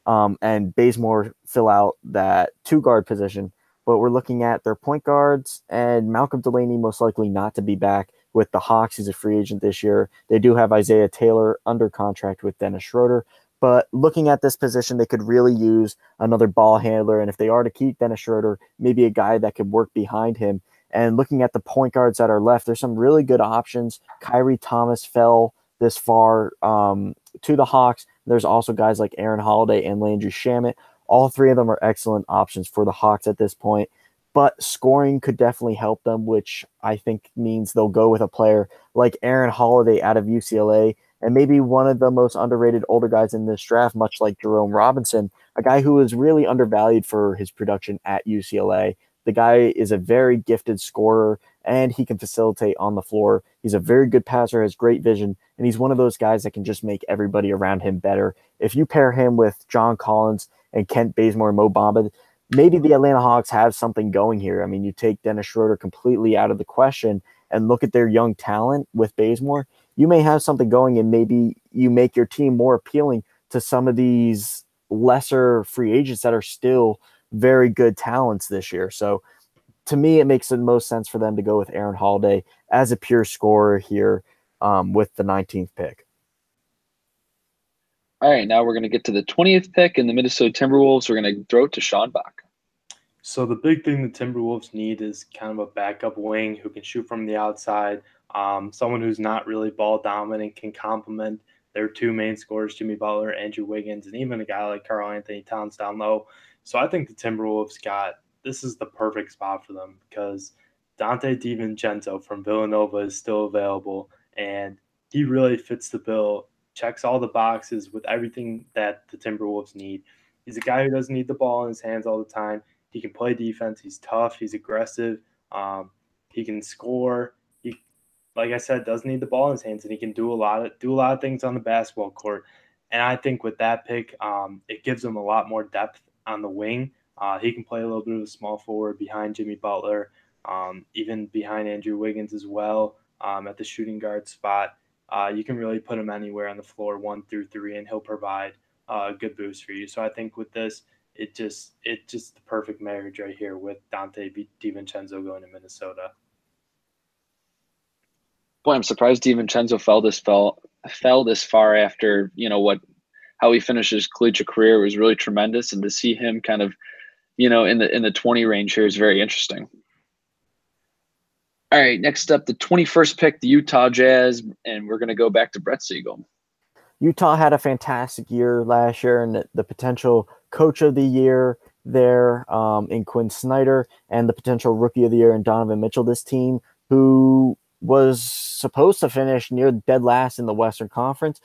and Bazemore fill out that two-guard position, but we're looking at their point guards and Malcolm Delaney most likely not to be back with the Hawks. He's a free agent this year. They do have Isaiah Taylor under contract with Dennis Schroeder, but looking at this position, they could really use another ball handler, and if they are to keep Dennis Schroeder, maybe a guy that could work behind him. And looking at the point guards that are left, there's some really good options. Kyrie Thomas fell this far to the Hawks. There's also guys like Aaron Holiday and Landry Shamet. All three of them are excellent options for the Hawks at this point. But scoring could definitely help them, which I think means they'll go with a player like Aaron Holiday out of UCLA, and maybe one of the most underrated older guys in this draft, much like Jerome Robinson, a guy who is really undervalued for his production at UCLA. The guy is a very gifted scorer, and he can facilitate on the floor. He's a very good passer, has great vision, and he's one of those guys that can just make everybody around him better. If you pair him with John Collins and Kent Bazemore and Mo Bamba, maybe the Atlanta Hawks have something going here. I mean, you take Dennis Schroeder completely out of the question and look at their young talent with Bazemore, you may have something going, and maybe you make your team more appealing to some of these lesser free agents that are still very good talents this year. So to me, it makes the most sense for them to go with Aaron Holiday as a pure scorer here with the 19th pick. All right, now we're going to get to the 20th pick in the Minnesota Timberwolves. We're going to throw it to Sean Bach. So the big thing the Timberwolves need is kind of a backup wing who can shoot from the outside, someone who's not really ball dominant, can complement their two main scorers, Jimmy Butler, Andrew Wiggins, and even a guy like Karl Anthony Towns down low. So I think the Timberwolves this is the perfect spot for them because Dante DiVincenzo from Villanova is still available, and he really fits the bill, checks all the boxes with everything that the Timberwolves need. He's a guy who doesn't need the ball in his hands all the time. He can play defense. He's tough. He's aggressive. He can score. He, like I said, doesn't need the ball in his hands, and he can do a lot of things on the basketball court. And I think with that pick, it gives him a lot more depth on the wing. He can play a little bit of a small forward behind Jimmy Butler, even behind Andrew Wiggins as well at the shooting guard spot. You can really put him anywhere on the floor 1 through 3, and he'll provide a good boost for you. So I think with this, it's just the perfect marriage right here with Dante DiVincenzo going to Minnesota. Boy, I'm surprised DiVincenzo fell this far after, how he finished his collegiate career was really tremendous, and to see him kind of, in the 20 range here is very interesting. All right, next up, the 21st pick, the Utah Jazz, and we're going to go back to Brett Siegel. Utah had a fantastic year last year, and the potential coach of the year there in Quinn Snyder, and the potential rookie of the year in Donovan Mitchell. This team, who was supposed to finish near dead last in the Western Conference,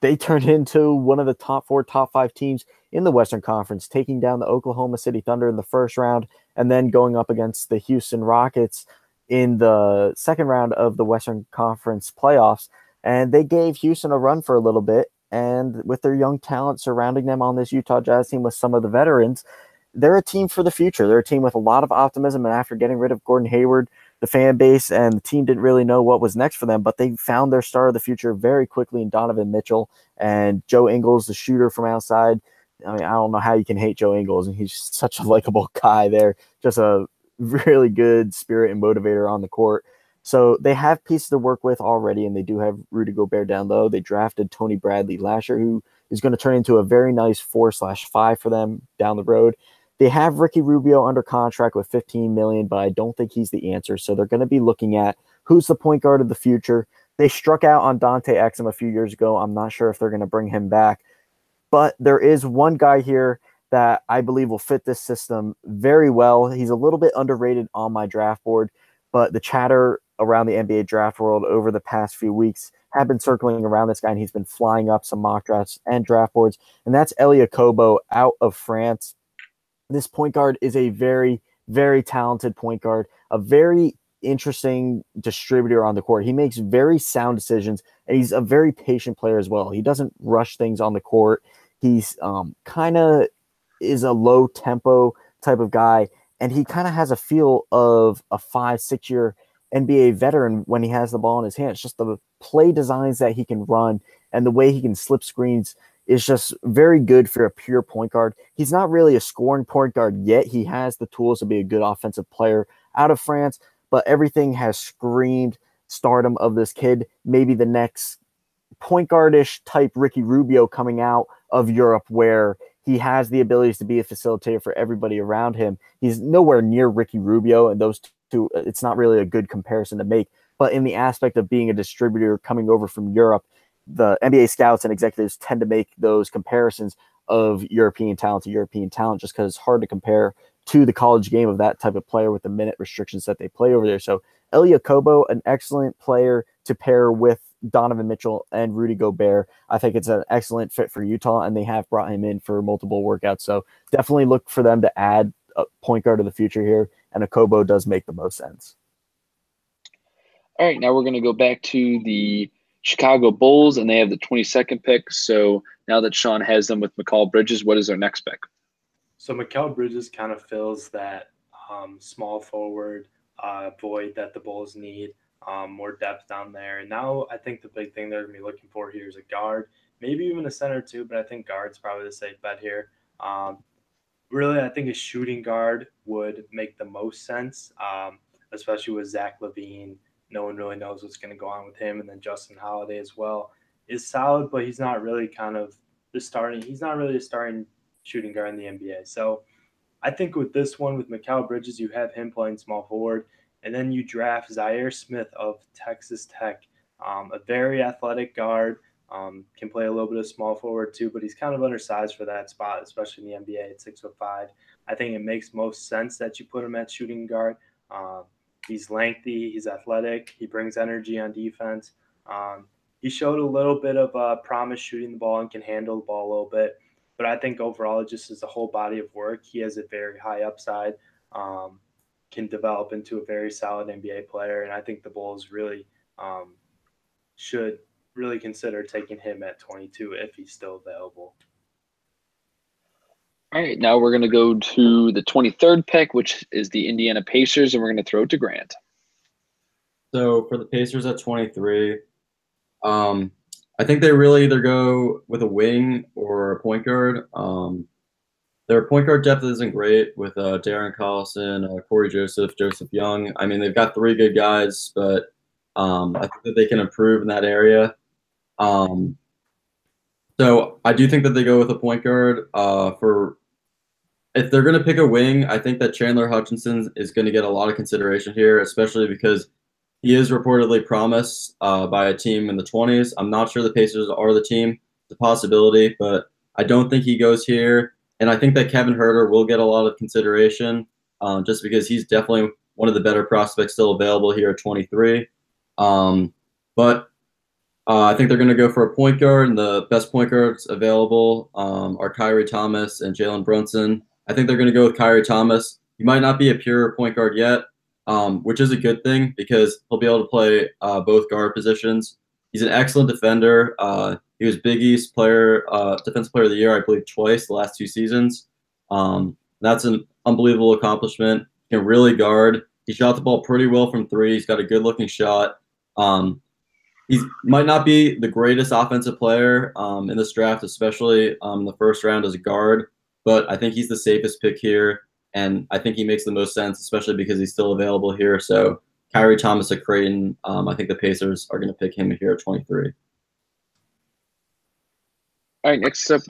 they turned into one of the top 4, top 5 teams in the Western Conference, taking down the Oklahoma City Thunder in the first round and then going up against the Houston Rockets in the second round of the Western Conference playoffs. And they gave Houston a run for a little bit. And with their young talent surrounding them on this Utah Jazz team with some of the veterans, they're a team for the future. They're a team with a lot of optimism. And after getting rid of Gordon Hayward, the fan base and the team didn't really know what was next for them, but they found their star of the future very quickly in Donovan Mitchell and Joe Ingles, the shooter from outside. I mean, I don't know how you can hate Joe Ingles, and he's such a likable guy there, just a really good spirit and motivator on the court. So they have pieces to work with already, and they do have Rudy Gobert down low. They drafted Tony Bradley last year, who is going to turn into a very nice 4/5 for them down the road. They have Ricky Rubio under contract with $15 million, but I don't think he's the answer. So they're going to be looking at who's the point guard of the future. They struck out on Dante Exum a few years ago. I'm not sure if they're going to bring him back. But there is one guy here that I believe will fit this system very well. He's a little bit underrated on my draft board, but the chatter around the NBA draft world over the past few weeks have been circling around this guy, and he's been flying up some mock drafts and draft boards, and that's Elie Kobo out of France. This point guard is a very, very talented point guard, a very interesting distributor on the court. He makes very sound decisions, and he's a very patient player as well. He doesn't rush things on the court. He's kind of is a low tempo type of guy, and he kind of has a feel of a 5-6 year NBA veteran when he has the ball in his hands. Just the play designs that he can run and the way he can slip screens is just very good for a pure point guard. He's not really a scoring point guard yet. He has the tools to be a good offensive player out of France, but everything has screamed stardom of this kid. Maybe the next point guardish type Ricky Rubio coming out of Europe, where he has the abilities to be a facilitator for everybody around him. He's nowhere near Ricky Rubio, and those two, it's not really a good comparison to make. But in the aspect of being a distributor coming over from Europe, the NBA scouts and executives tend to make those comparisons of European talent to European talent just because it's hard to compare to the college game of that type of player with the minute restrictions that they play over there. So Elie Kobo, an excellent player to pair with Donovan Mitchell and Rudy Gobert. I think it's an excellent fit for Utah, and they have brought him in for multiple workouts. So definitely look for them to add a point guard of the future here, and Kobo does make the most sense. All right, now we're going to go back to the Chicago Bulls, and they have the 22nd pick. So now that Sean has them with Mikal Bridges, what is their next pick? So Mikal Bridges kind of fills that small forward void that the Bulls need, more depth down there. And now I think the big thing they're going to be looking for here is a guard, maybe even a center too, but I think guard's probably the safe bet here. Really, I think a shooting guard would make the most sense, especially with Zach LaVine. No one really knows what's going to go on with him. And then Justin Holiday as well is solid, but he's not really he's not really a starting shooting guard in the NBA. So I think with this one, with Mikal Bridges, you have him playing small forward, and then you draft Zaire Smith of Texas Tech, a very athletic guard, can play a little bit of small forward too, but he's kind of undersized for that spot, especially in the NBA at 6'5". I think it makes most sense that you put him at shooting guard. He's lengthy, he's athletic, he brings energy on defense. He showed a little bit of promise shooting the ball and can handle the ball a little bit. But I think overall, just as a whole body of work, he has a very high upside, can develop into a very solid NBA player. And I think the Bulls really should really consider taking him at 22 if he's still available. All right, now we're going to go to the 23rd pick, which is the Indiana Pacers, and we're going to throw it to Grant. So for the Pacers at 23, I think they really either go with a wing or a point guard. Their point guard depth isn't great with Darren Collison, Corey Joseph Young. I mean, they've got 3 good guys, but I think that they can improve in that area. So I do think that they go with a point guard. If they're going to pick a wing, I think that Chandler Hutchinson is going to get a lot of consideration here, especially because he is reportedly promised by a team in the 20s. I'm not sure the Pacers are the team. It's a possibility, but I don't think he goes here. And I think that Kevin Huerter will get a lot of consideration just because he's definitely one of the better prospects still available here at 23. But I think they're going to go for a point guard, and the best point guards available are Kyrie Thomas and Jalen Brunson. I think they're going to go with Kyrie Thomas. He might not be a pure point guard yet, which is a good thing because he'll be able to play both guard positions. He's an excellent defender. He was Big East Defensive Player of the Year, I believe, twice the last 2 seasons. That's an unbelievable accomplishment. He can really guard. He shot the ball pretty well from 3. He's got a good-looking shot. He might not be the greatest offensive player in this draft, especially in the first round as a guard, but I think he's the safest pick here, and I think he makes the most sense, especially because he's still available here. So Kyrie Thomas at Creighton, I think the Pacers are going to pick him here at 23. All right, next up,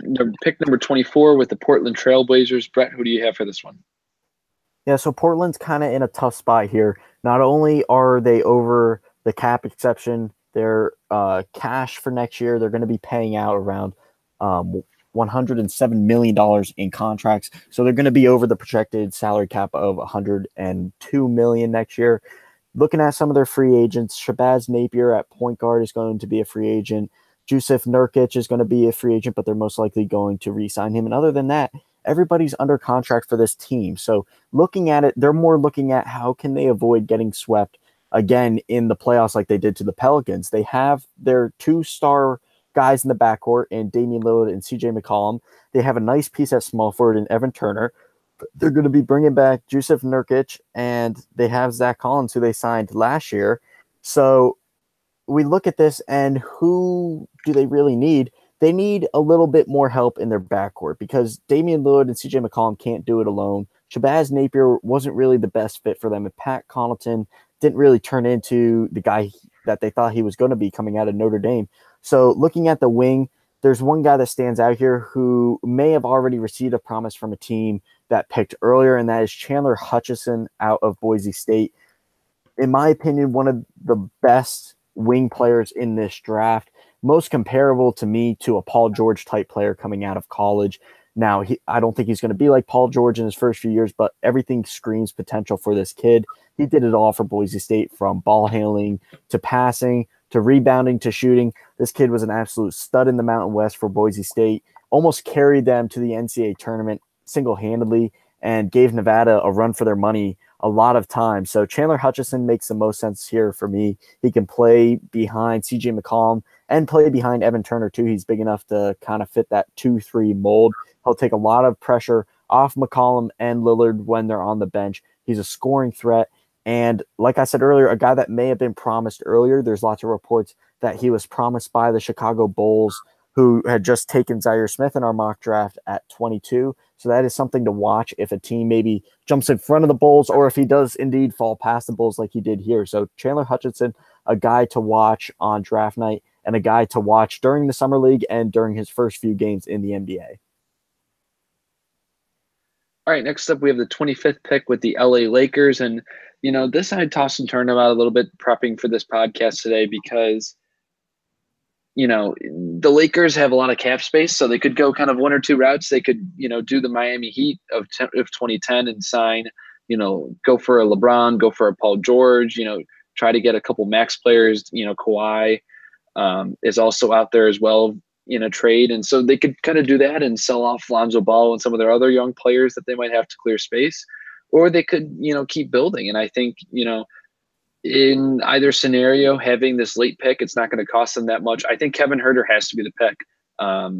pick number 24 with the Portland Trailblazers. Brett, who do you have for this one? Yeah, so Portland's kind of in a tough spot here. Not only are they over the cap exception, their cash for next year, they're going to be paying out around $107 million in contracts. So they're going to be over the projected salary cap of $102 million next year. Looking at some of their free agents, Shabazz Napier at point guard is going to be a free agent. Jusuf Nurkic is going to be a free agent, but they're most likely going to re-sign him. And other than that, everybody's under contract for this team. So looking at it, they're more looking at how can they avoid getting swept again in the playoffs like they did to the Pelicans. They have their 2-star guys in the backcourt in Damian Lillard and CJ McCollum. They have a nice piece at small forward in Evan Turner. They're going to be bringing back Jusuf Nurkic, and they have Zach Collins, who they signed last year. So we look at this, and who do they really need? They need a little bit more help in their backcourt because Damian Lillard and CJ McCollum can't do it alone. Shabazz Napier wasn't really the best fit for them, and Pat Connaughton didn't really turn into the guy that they thought he was going to be coming out of Notre Dame. So looking at the wing, there's one guy that stands out here who may have already received a promise from a team that picked earlier, and that is Chandler Hutchison out of Boise State. In my opinion, one of the best wing players in this draft, most comparable to me to a Paul George type player coming out of college. Now, I don't think he's going to be like Paul George in his first few years, but everything screams potential for this kid. He did it all for Boise State, from ball handling to passing to rebounding to shooting. This kid was an absolute stud in the Mountain West for Boise State, almost carried them to the NCAA tournament single-handedly and gave Nevada a run for their money a lot of times. So Chandler Hutchison makes the most sense here for me. He can play behind CJ McCollum and play behind Evan Turner too. He's big enough to kind of fit that 2-3 mold. He'll take a lot of pressure off McCollum and Lillard when they're on the bench. He's a scoring threat. And like I said earlier, a guy that may have been promised earlier. There's lots of reports that he was promised by the Chicago Bulls, who had just taken Zaire Smith in our mock draft at 22. So that is something to watch if a team maybe jumps in front of the Bulls, or if he does indeed fall past the Bulls like he did here. So Chandler Hutchison, a guy to watch on draft night and a guy to watch during the Summer League and during his first few games in the NBA. All right, next up we have the 25th pick with the LA Lakers. And, you know, this I had tossed and turned about a little bit prepping for this podcast today because, you know, the Lakers have a lot of cap space, so they could go kind of one or two routes. They could, you know, do the Miami Heat of 2010 and sign, you know, go for a LeBron, go for a Paul George, you know, try to get a couple max players. You know, Kawhi is also out there as well in a trade. And so they could kind of do that and sell off Lonzo Ball and some of their other young players that they might have to clear space, or they could, you know, keep building. And I think, you know, in either scenario, having this late pick, it's not going to cost them that much. I think Kevin Huerter has to be the pick.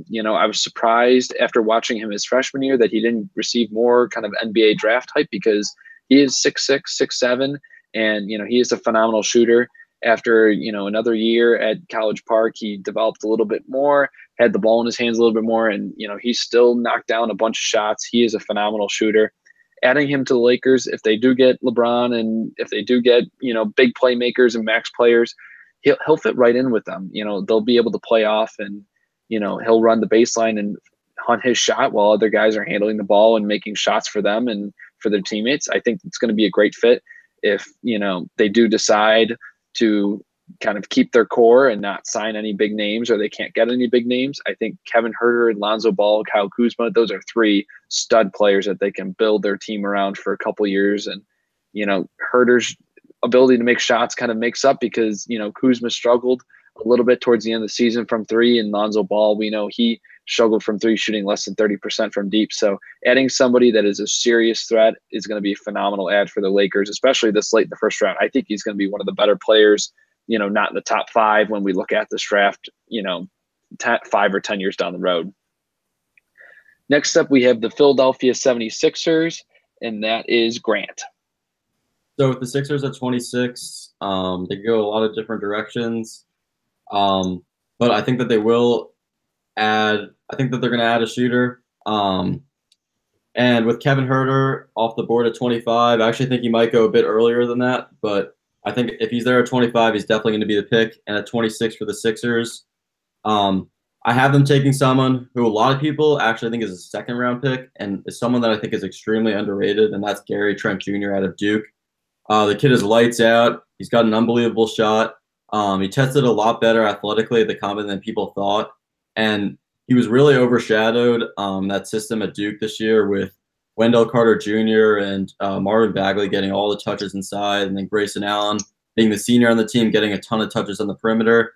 You know, I was surprised after watching him his freshman year that he didn't receive more kind of NBA draft hype, because he is 6'6", 6'7", and, you know, he is a phenomenal shooter. After, you know, another year at College Park, he developed a little bit more, had the ball in his hands a little bit more, and, you know, he still knocked down a bunch of shots. He is a phenomenal shooter. Adding him to the Lakers, if they do get LeBron and if they do get, you know, big playmakers and max players, he'll fit right in with them. You know, they'll be able to play off, and, you know, he'll run the baseline and hunt his shot while other guys are handling the ball and making shots for them and for their teammates. I think it's going to be a great fit if, you know, they do decide to kind of keep their core and not sign any big names, or they can't get any big names. I think Kevin Huerter, Lonzo Ball, Kyle Kuzma, those are three stud players that they can build their team around for a couple years. And, you know, Huerter's ability to make shots kind of makes up because, you know, Kuzma struggled a little bit towards the end of the season from three. And Lonzo Ball, we know he struggled from three, shooting less than 30% from deep. So adding somebody that is a serious threat is going to be a phenomenal add for the Lakers, especially this late in the first round. I think he's going to be one of the better players, not in the top 5 when we look at this draft, 5 or 10 years down the road. Next up, we have the Philadelphia 76ers, and that is Grant. So with the Sixers at 26, they go a lot of different directions. But I think that they will add – I think that they're going to add a shooter. And with Kevin Huerter off the board at 25, I actually think he might go a bit earlier than that. But I think if he's there at 25, he's definitely going to be the pick. And at 26 for the Sixers, I have them taking someone who a lot of people actually think is a second-round pick and is someone that I think is extremely underrated, and that's Gary Trent Jr. out of Duke. The kid is lights out. He's got an unbelievable shot. He tested a lot better athletically at the combine than people thought. And he was really overshadowed that system at Duke this year with Wendell Carter Jr. and Marvin Bagley getting all the touches inside, and then Grayson Allen being the senior on the team getting a ton of touches on the perimeter.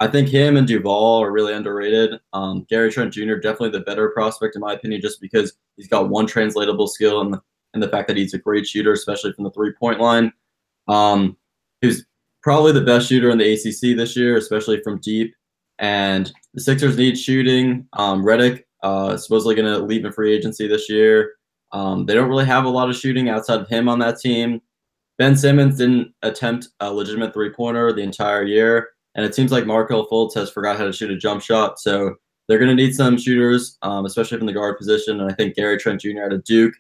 I think him and Duval are really underrated. Gary Trent Jr. definitely the better prospect in my opinion, just because he's got one translatable skill and the fact that he's a great shooter, especially from the three-point line. He was probably the best shooter in the ACC this year, especially from deep. And the Sixers need shooting. Redick is supposedly going to leave in free agency this year. They don't really have a lot of shooting outside of him on that team. Ben Simmons didn't attempt a legitimate three-pointer the entire year. And it seems like Markelle Fultz has forgot how to shoot a jump shot. So they're going to need some shooters, especially from the guard position. And I think Gary Trent Jr. out of Duke,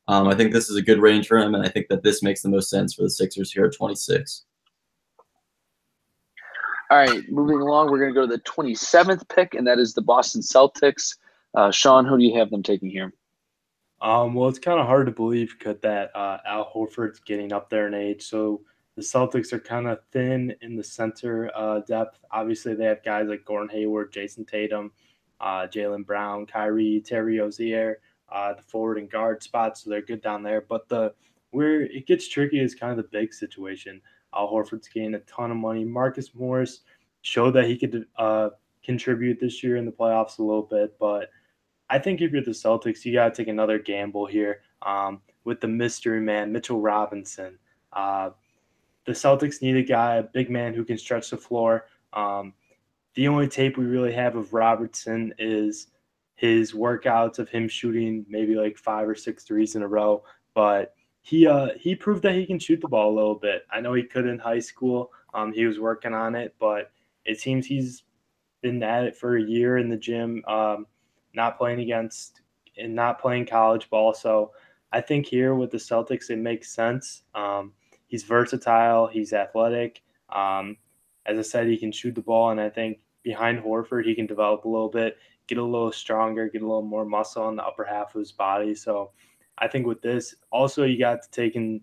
I think this is a good range for him. And I think that this makes the most sense for the Sixers here at 26. All right, moving along, we're going to go to the 27th pick, and that is the Boston Celtics. Sean, who do you have them taking here? Well, it's kind of hard to believe that Al Horford's getting up there in age. So the Celtics are kind of thin in the center depth. Obviously, they have guys like Gordon Hayward, Jason Tatum, Jaylen Brown, Kyrie, Terry Rozier, the forward and guard spots. So they're good down there. But where it gets tricky is kind of the big situation. Al Horford's getting a ton of money. Marcus Morris showed that he could contribute this year in the playoffs a little bit. But I think if you're the Celtics, you got to take another gamble here with the mystery man, Mitchell Robinson. The Celtics need a guy, a big man who can stretch the floor. The only tape we really have of Robertson is his workouts of him shooting maybe like 5 or 6 threes in a row. But he proved that he can shoot the ball a little bit. I know he could in high school. He was working on it, but it seems he's been at it for a year in the gym, not playing college ball. So I think here with the Celtics, it makes sense. He's versatile. He's athletic. As I said, he can shoot the ball, and I think behind Horford, he can develop a little bit, get a little stronger, get a little more muscle on the upper half of his body. So I think with this, also you got to take in,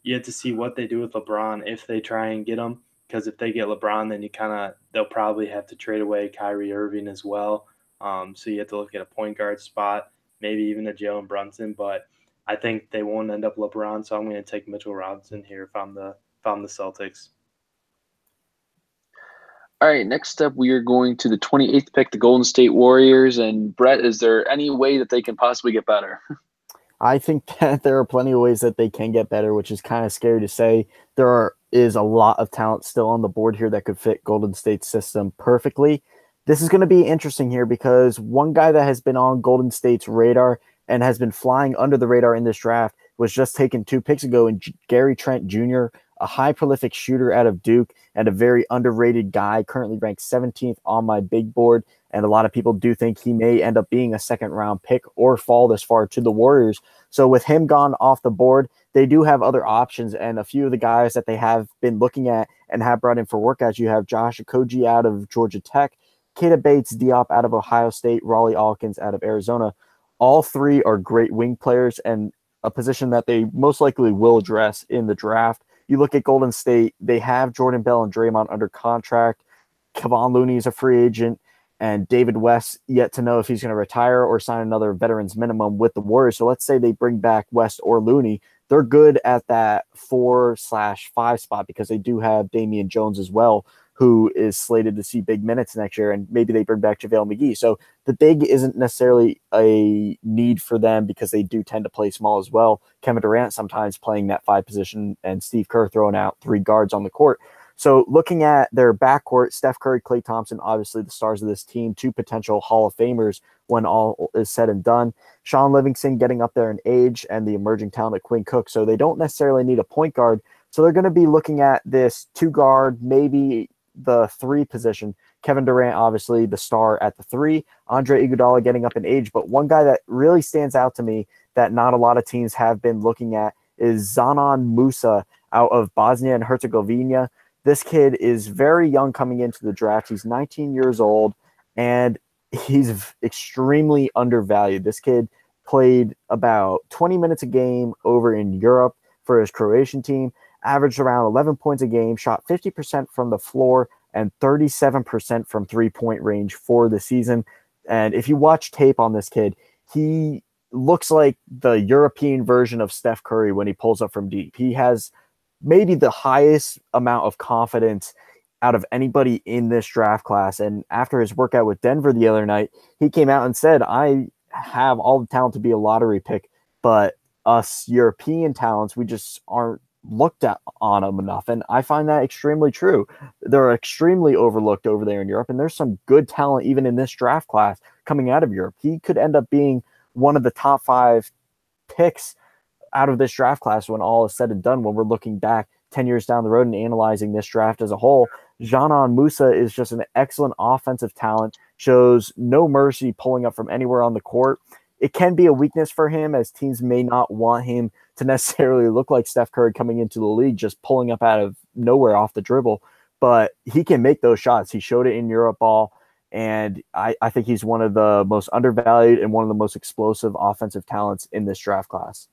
you have to see what they do with LeBron if they try and get him. Because if they get LeBron, then they'll probably have to trade away Kyrie Irving as well. So you have to look at a point guard spot, maybe even a Jalen Brunson. But I think they won't end up LeBron, so I'm going to take Mitchell Robinson here if I'm the Celtics. All right, next up, we are going to the 28th pick, the Golden State Warriors. And Brett, is there any way that they can possibly get better? I think that there are plenty of ways that they can get better, which is kind of scary to say. Is a lot of talent still on the board here that could fit Golden State's system perfectly. This is going to be interesting here because one guy that has been on Golden State's radar and has been flying under the radar in this draft was just taken 2 picks ago, and Gary Trent Jr., a high prolific shooter out of Duke and a very underrated guy, currently ranked 17th on my big board. And a lot of people do think he may end up being a second-round pick or fall this far to the Warriors. So with him gone off the board, they do have other options. And a few of the guys that they have been looking at and have brought in for workouts, you have Josh Okogie out of Georgia Tech, Keita Bates-Diop out of Ohio State, Raleigh Alkins out of Arizona. All 3 are great wing players and a position that they most likely will address in the draft. You look at Golden State, they have Jordan Bell and Draymond under contract. Kevon Looney is a free agent, and David West yet to know if he's going to retire or sign another veterans minimum with the Warriors. So let's say they bring back West or Looney. They're good at that 4/5 spot because they do have Damian Jones as well. who is slated to see big minutes next year, and maybe they bring back JaVale McGee. So the big isn't necessarily a need for them because they do tend to play small as well. Kevin Durant sometimes playing that 5 position and Steve Kerr throwing out 3 guards on the court. So looking at their backcourt, Steph Curry, Klay Thompson, obviously the stars of this team, 2 potential Hall of Famers when all is said and done. Sean Livingston getting up there in age and the emerging talent of Quinn Cook. So they don't necessarily need a point guard. So they're going to be looking at this 2 guard, maybe the 3 position. Kevin Durant, obviously the star at the 3. Andre Iguodala getting up in age. But one guy that really stands out to me that not a lot of teams have been looking at is Zanan Musa out of Bosnia and Herzegovina. This kid is very young coming into the draft. He's 19 years old, and he's extremely undervalued. This kid played about 20 minutes a game over in Europe for his Croatian team, averaged around 11 points a game, shot 50% from the floor and 37% from three-point range for the season. And if you watch tape on this kid, he looks like the European version of Steph Curry when he pulls up from deep. He has maybe the highest amount of confidence out of anybody in this draft class. And after his workout with Denver the other night, he came out and said, I have all the talent to be a lottery pick, but us European talents, we just aren't looked at on them enough. And I find that extremely true. They're extremely overlooked over there in Europe, and there's some good talent even in this draft class coming out of Europe. He could end up being one of the top 5 picks out of this draft class when all is said and done, when we're looking back 10 years down the road and analyzing this draft as a whole. Zanan Musa is just an excellent offensive talent, shows no mercy pulling up from anywhere on the court. It can be a weakness for him as teams may not want him to necessarily look like Steph Curry coming into the league, just pulling up out of nowhere off the dribble, but he can make those shots. He showed it in Europe ball, and I think he's one of the most undervalued and one of the most explosive offensive talents in this draft class.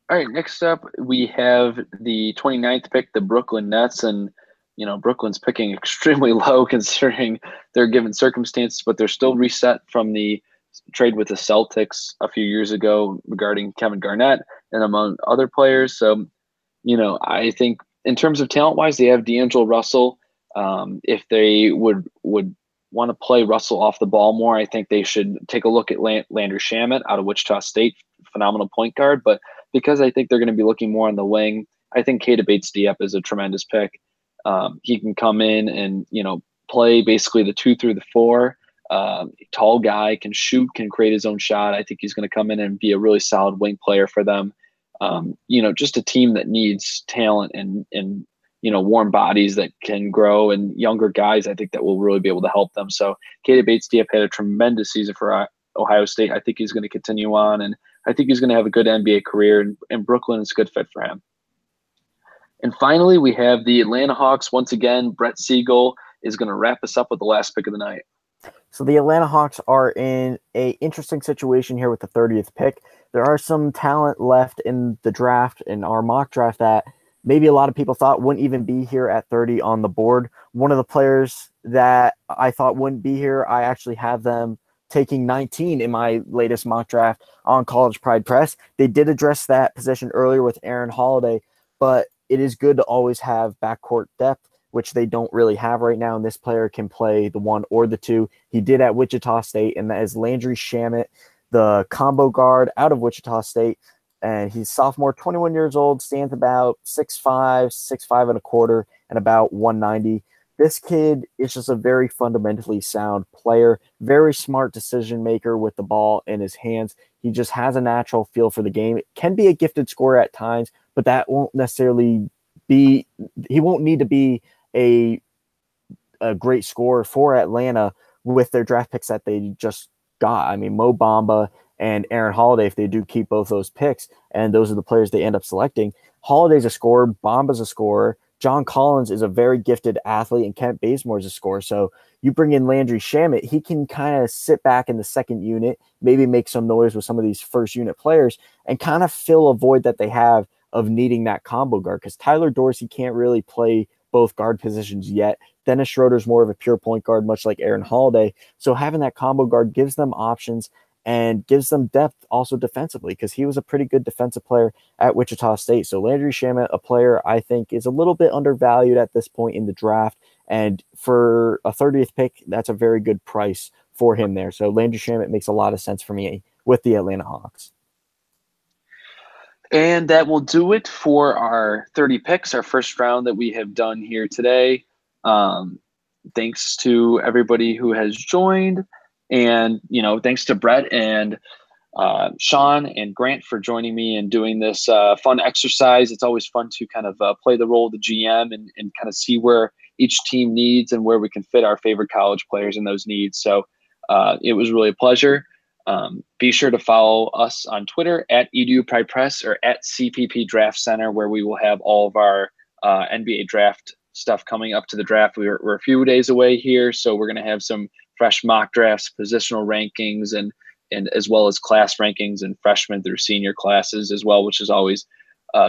All right, next up, we have the 29th pick, the Brooklyn Nets. And, Brooklyn's picking extremely low considering their given circumstances, but they're still reset from the trade with the Celtics a few years ago regarding Kevin Garnett and among other players. So, I think in terms of talent-wise, they have D'Angelo Russell. If they would want to play Russell off the ball more, I think they should take a look at Landry Shamet out of Wichita State, phenomenal point guard. But because I think they're going to be looking more on the wing, I think Keita Bates-Diop is a tremendous pick. He can come in and, play basically the 2 through the 4. Tall guy, can shoot, can create his own shot. I think he's going to come in and be a really solid wing player for them. Just a team that needs talent and warm bodies that can grow, and younger guys, I think that will really be able to help them. So Keita Bates-Diop had a tremendous season for Ohio State. I think he's going to continue on, and I think he's going to have a good NBA career, and Brooklyn is a good fit for him. And finally, we have the Atlanta Hawks. Once again, Brett Siegel is going to wrap us up with the last pick of the night. So the Atlanta Hawks are in an interesting situation here with the 30th pick. There are some talent left in the draft, in our mock draft, that maybe a lot of people thought wouldn't even be here at 30 on the board. One of the players that I thought wouldn't be here, I actually have them taking 19 in my latest mock draft on College Pride Press. They did address that position earlier with Aaron Holiday, but it is good to always have backcourt depth, which they don't really have right now, and this player can play the 1 or the 2. He did at Wichita State, and that is Landry Shamet, the combo guard out of Wichita State, and he's sophomore, 21 years old, stands about 6'5", 6'5 and a quarter, and about 190. This kid is just a very fundamentally sound player, very smart decision maker with the ball in his hands. He just has a natural feel for the game. It can be a gifted scorer at times, but that won't necessarily be – he won't need to be a great scorer for Atlanta with their draft picks that they just got. I mean, Mo Bamba and Aaron Holiday, if they do keep both those picks, and those are the players they end up selecting. Holiday's a scorer, Bamba's a scorer, John Collins is a very gifted athlete, and Kent Bazemore is a scorer. So you bring in Landry Shamet, he can kind of sit back in the second unit, maybe make some noise with some of these first unit players, and kind of fill a void that they have of needing that combo guard, because Tyler Dorsey can't really play both guard positions yet. Dennis Schroeder's more of a pure point guard, much like Aaron Holiday. So having that combo guard gives them options, and gives them depth also defensively, because he was a pretty good defensive player at Wichita State. So Landry Shamet, a player I think is a little bit undervalued at this point in the draft. And for a 30th pick, that's a very good price for him there. So Landry Shamet makes a lot of sense for me with the Atlanta Hawks. And that will do it for our 30 picks, our first round that we have done here today. Thanks to everybody who has joined. And, thanks to Brett and Sean and Grant for joining me and doing this fun exercise. It's always fun to kind of play the role of the GM and kind of see where each team needs and where we can fit our favorite college players in those needs. So it was really a pleasure. Be sure to follow us on Twitter at EDU Pride Press or at CPP Draft Center, where we will have all of our NBA draft stuff coming up to the draft. We're a few days away here, so we're going to have some fresh mock drafts, positional rankings, and as well as class rankings and freshman through senior classes as well, which is always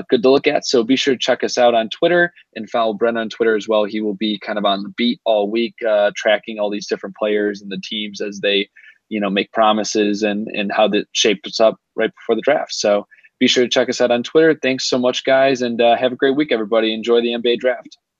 good to look at. So be sure to check us out on Twitter and follow Brent on Twitter as well. He will be kind of on the beat all week, tracking all these different players and the teams as they, make promises and how that shapes up right before the draft. So be sure to check us out on Twitter. Thanks so much, guys, and have a great week, everybody. Enjoy the NBA draft.